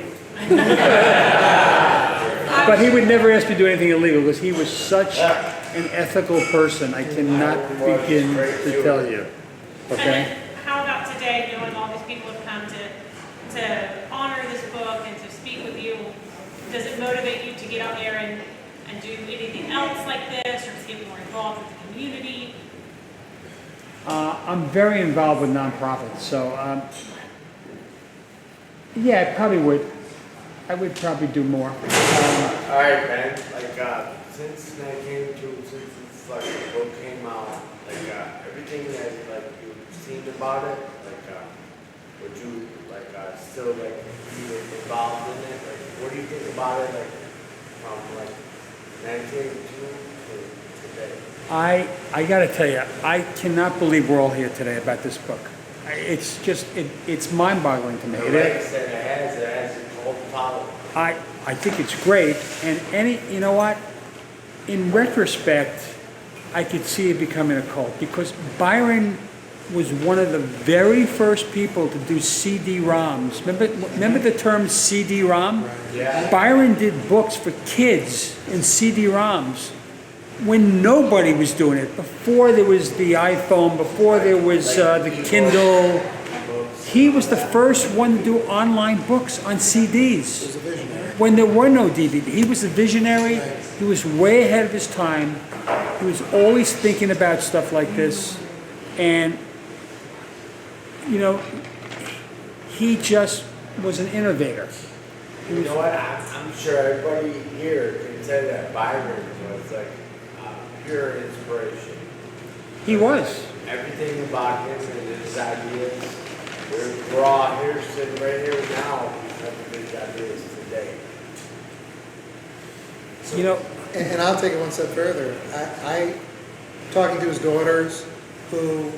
But he would never ask me to do anything illegal because he was such an ethical person. I cannot begin to tell you. and Okay? then how about today, knowing all these people have come to honor this book and to speak with you? Does it motivate you to get out there and do anything else like this, or to get more involved with the community? I'm very involved with nonprofits, so yeah, I probably would. I would probably do more. Alright, man, like, since it's like the book came out, like, everything that, like, you've seen about it, like, would you, like, still, like, be involved in it? Like, what do you think about it, like, from, like, 1982 to today? I gotta tell you, I cannot believe we're all here today about this book. It's just, it's mind-boggling to me. The It legs that it has its whole following. I think it's great, and you know what? In retrospect, I could see it becoming a cult because Byron was one of the very first people to do CD-ROMs. Remember the term CD-ROM? Yeah. Byron did books for kids in CD-ROMs when nobody was doing it. Before there was the iPhone, before there was the Kindle. He was the first one to do online books on CDs. When there were no DVD. He was a visionary. He was way ahead of his time. He was always thinking about stuff like this. And, you know, he just was an innovator. You know what? I'm sure everybody here can say that Byron was like pure inspiration. He was. Everything about him and his ideas. We're all here sitting right here now because of his ideas today. You know, And I'll take it one step further. I talking to his daughters, who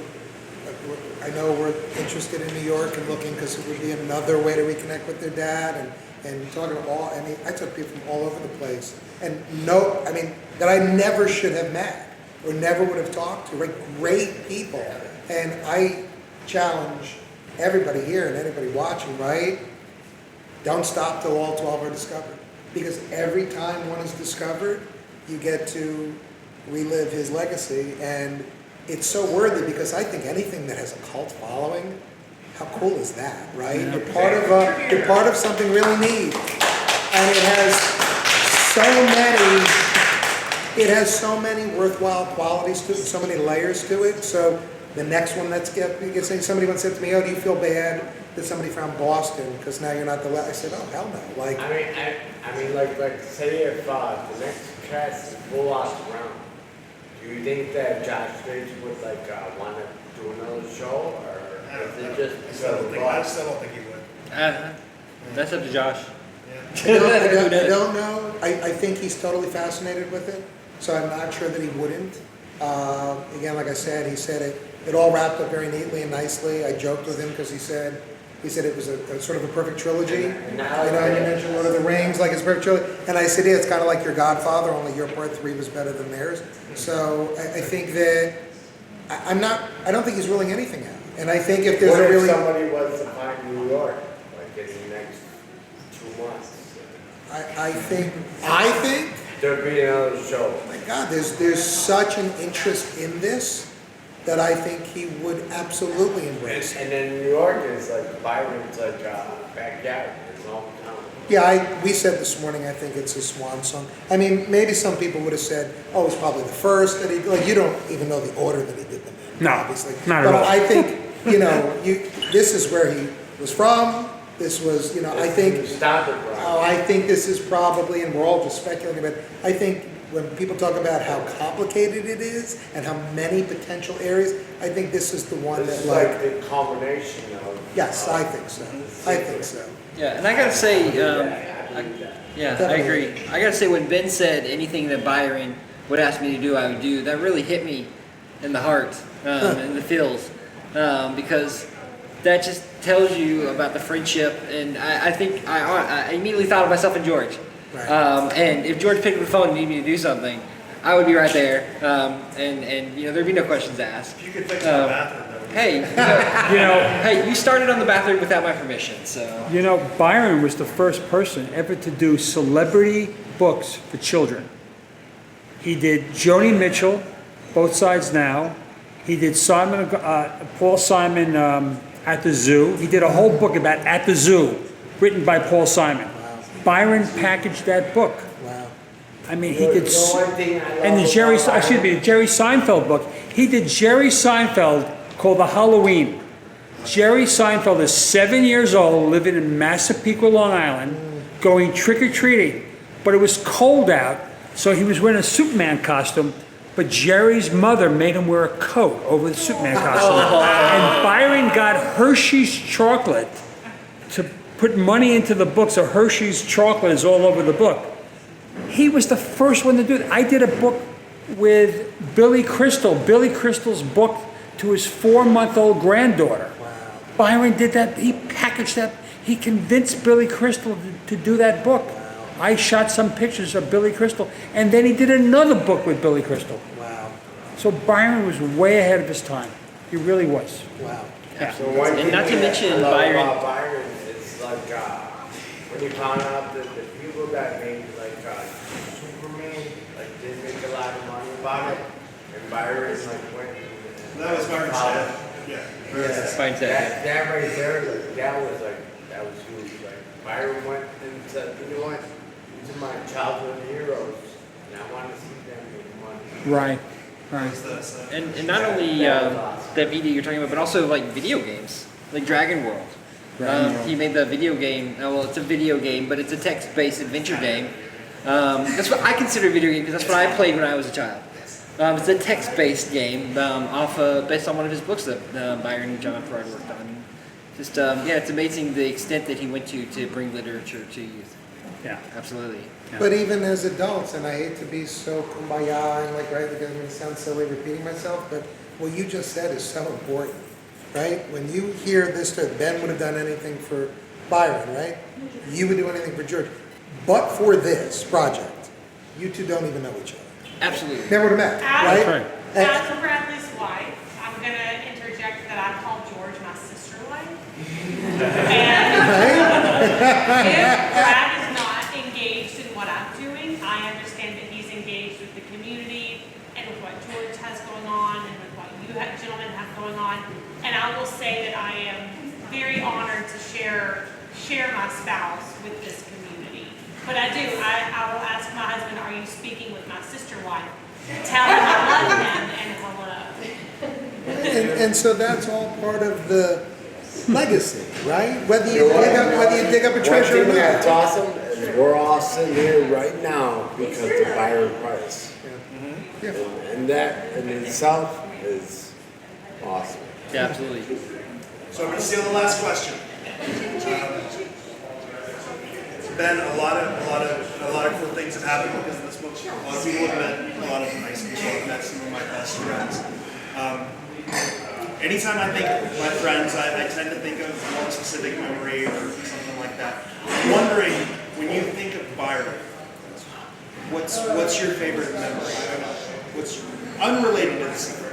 I know were interested in New York and looking because it would be another way to reconnect with their dad, and talking to all. I mean, I took people from all over the place, and that I never should have met or never would have talked to. Right, great people, and I challenge everybody here and anybody watching. Right, don't stop till all 12 are discovered. Because every time one is discovered, you get to relive his legacy, and it's so worthy because I think anything that has a cult following, how cool is that, right? Yeah. You're part of something really neat, and it has so many worthwhile qualities to it, so many layers to it. So the next one somebody once said to me, "Oh, do you feel bad that somebody found Boston because now you're not the last?" I said, "Oh, hell no!" Like, I mean, like say if the next cast is full out round, do you think that Josh Page would want to do another show, or is it just I still don't think he would. That's up to Josh. I don't know. I think he's totally fascinated with it, so I'm not sure that he wouldn't. Again, like I said, he said it all wrapped up very neatly and nicely. I joked with him because he said it was a sort of a perfect trilogy. And you mentioned Lord of the Rings, like it's a perfect trilogy. And I said, yeah, it's kind of like your Godfather, only your part 3 was better than theirs. So I think that I don't think he's ruling anything out. And I think if there's what a if really somebody was to find New York, like in the next 2 months? I think There'd be another show. my God, there's such an interest in this that I think he would absolutely embrace it. And then New York is like Byron's backyard, his hometown. Yeah, we said this morning, I think it's his swan song. I mean, maybe some people would have said, oh, it's probably the first that he, you don't even know the order that he did them in, No, obviously. not at but all. I think, this is where he was from, This was, I think, I think this is probably, and we're all just speculating, but I think when people talk about how complicated it is and how many potential areas, I think this is the one It's that like the combination of. yes, I think so. I think so. Yeah, and I gotta say, I agree. I gotta say, when Ben said anything that Byron would ask me to do, I would do, that really hit me in the heart, in the feels, because that just tells you about the friendship, and I think I immediately thought of myself and George. Right. And if George picked up the phone and needed me to do something, I would be right there, and there'd be no questions asked. If you could fix my bathroom, though. Hey, hey, you started on the bathroom without my permission, so. Byron was the first person ever to do celebrity books for children. He did Joni Mitchell, Both Sides Now. He did Paul Simon at the Zoo. He did a whole book about At the Zoo, written by Paul Simon. Wow. Byron packaged that book. Wow. I mean, he did, The only thing I and the love Jerry about Seinfeld book. He did Jerry Seinfeld called The Halloween. Jerry Seinfeld is 7 years old, living in Massapequa, Long Island, going trick-or-treating. But it was cold out, so he was wearing a Superman costume, but Jerry's mother made him wear a coat over the Superman costume. And Byron got Hershey's chocolate to put money into the book, so Hershey's chocolate is all over the book. He was the first one to do it. I did a book with Billy Crystal, Billy Crystal's book to his 4-month-old granddaughter. Wow. Byron did that. He packaged that. He convinced Billy Crystal to do that book. Wow. I shot some pictures of Billy Crystal, and then he did another book with Billy Crystal. Wow. So Byron was way ahead of his time. He really was. Wow. Yeah. So one And thing not to that mention I love Byron- about Byron is like when you found out that the people that made Superman didn't make a lot of money about it, and Byron went. That was Byron's dad. Yeah. Byron's dad. That right there, that was huge. Like Byron went and said, you know what, these are my childhood heroes, and I want to see them make money. Right. Right. And not only that media you're talking about, but also like video games, like Dragon World. He made the video game. Well, it's a video game, but it's a text-based adventure game. That's what I consider a video game because that's what I played when I was a child. It's a text-based game based on one of his books that Byron and John Freud worked on. Just it's amazing the extent that he went to bring literature to youth. Yeah. Absolutely. Yeah. But even as adults, and I hate to be so kumbaya and it sounds silly repeating myself, but what you just said is so important, right? When you hear this, Ben would have done anything for Byron, right? You would do anything for George. But for this project, you two don't even know each other. Absolutely. Never would have met, As- right? As Bradley's wife, I'm gonna interject that I call George my sister wife. And if Brad is not engaged in what I'm doing, I understand that he's engaged with the community and with what George has going on and with what you gentlemen have going on. And I will say that I am very honored to share my spouse with this community. But I will ask my husband, are you speaking with my sister wife? Tell him I love him and hello. And so that's all part of the legacy, right? Whether you dig up a treasure or One thing that's not. awesome is we're all sitting here right now because of Byron Price. Yeah. And that in itself is awesome. Yeah, absolutely. So I'm going to steal the last question. Ben, a lot of cool things have happened because of this book. A lot of people have met a lot of nice people. I've met some of my best friends. Anytime I think of my friends, I tend to think of one specific memory or something like that. I'm wondering, when you think of Byron, what's your favorite memory? What's unrelated to the scene?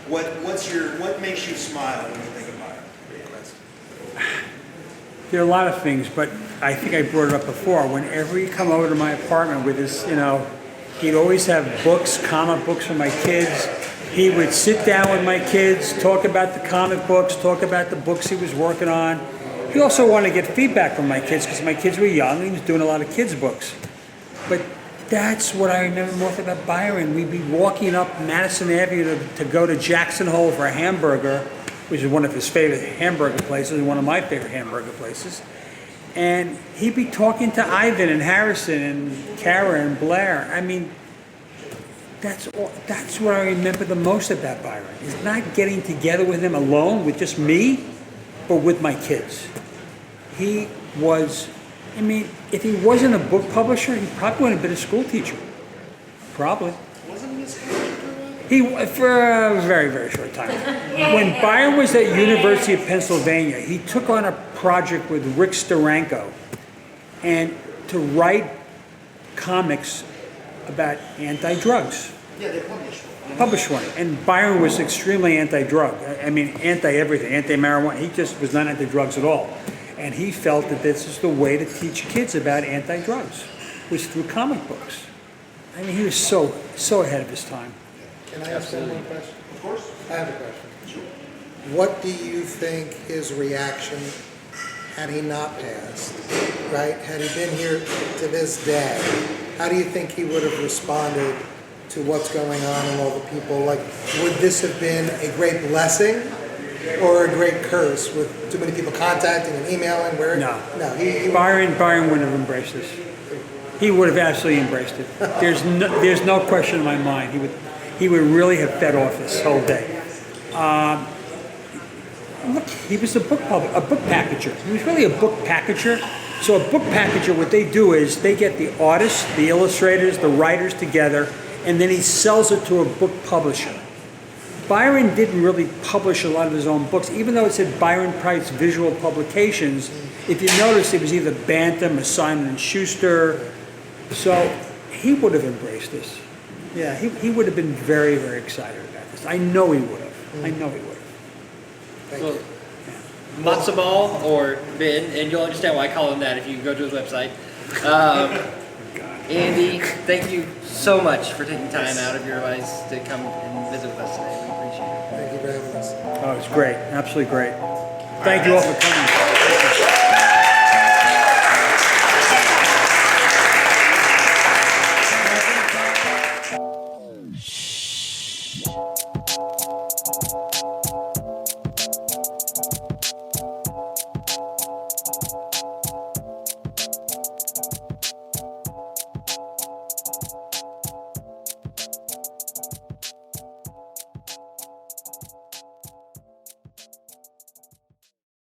What makes you smile when you think of Byron? There are a lot of things, but I think I brought it up before. Whenever he'd come over to my apartment with his, he'd always have books, comic books for my kids. He would sit down with my kids, talk about the comic books, talk about the books he was working on. He also wanted to get feedback from my kids because my kids were young. He was doing a lot of kids' books. But that's what I remember most about Byron. We'd be walking up Madison Avenue to go to Jackson Hole for a hamburger, which is one of his favorite hamburger places and one of my favorite hamburger places. And he'd be talking to Ivan and Harrison and Kara and Blair. I mean, that's what I remember the most about Byron, is not getting together with him alone, with just me, but with my kids. He was, I mean, if he wasn't a book publisher, he probably would have been a school teacher. Probably. Wasn't this kind of He, for a very, very short time. When Byron was at University of Pennsylvania, he took on a project with Rick Steranko and to write comics about anti-drugs. Yeah, they published one. Published one. And Byron was extremely anti-drug. I mean, anti-everything, anti-marijuana. He just was not anti-drugs at all. And he felt that this is the way to teach kids about anti-drugs, was through comic books. I mean, he was so ahead of his time. Can I ask one more question? Of course. I have a question. What do you think his reaction, had he not passed, right? Had he been here to this day, how do you think he would have responded to what's going on and all the people? Like, would this have been a great blessing or a great curse with too many people contacting and emailing? No. He Byron would have embraced this. He would have absolutely embraced it. There's no question in my mind. He would really have fed off this whole day. Look, he was a book packager. He was really a book packager. So a book packager, what they do is they get the artists, the illustrators, the writers together, and then he sells it to a book publisher. Byron didn't really publish a lot of his own books, even though it said Byron Price Visual Publications. If you notice, it was either Bantam or Simon & Schuster. So he would have embraced this. Yeah, he would have been very, very excited about this. I know he would have. I know he would have. Thank Well, you. Matzo ball or Ben, and you'll understand why I call him that if you go to his website. Andy, thank you so much for taking time out of your lives to come and visit with us today. We appreciate it. Thank you for having us. Oh, it's great. Absolutely great. Thank you all for coming.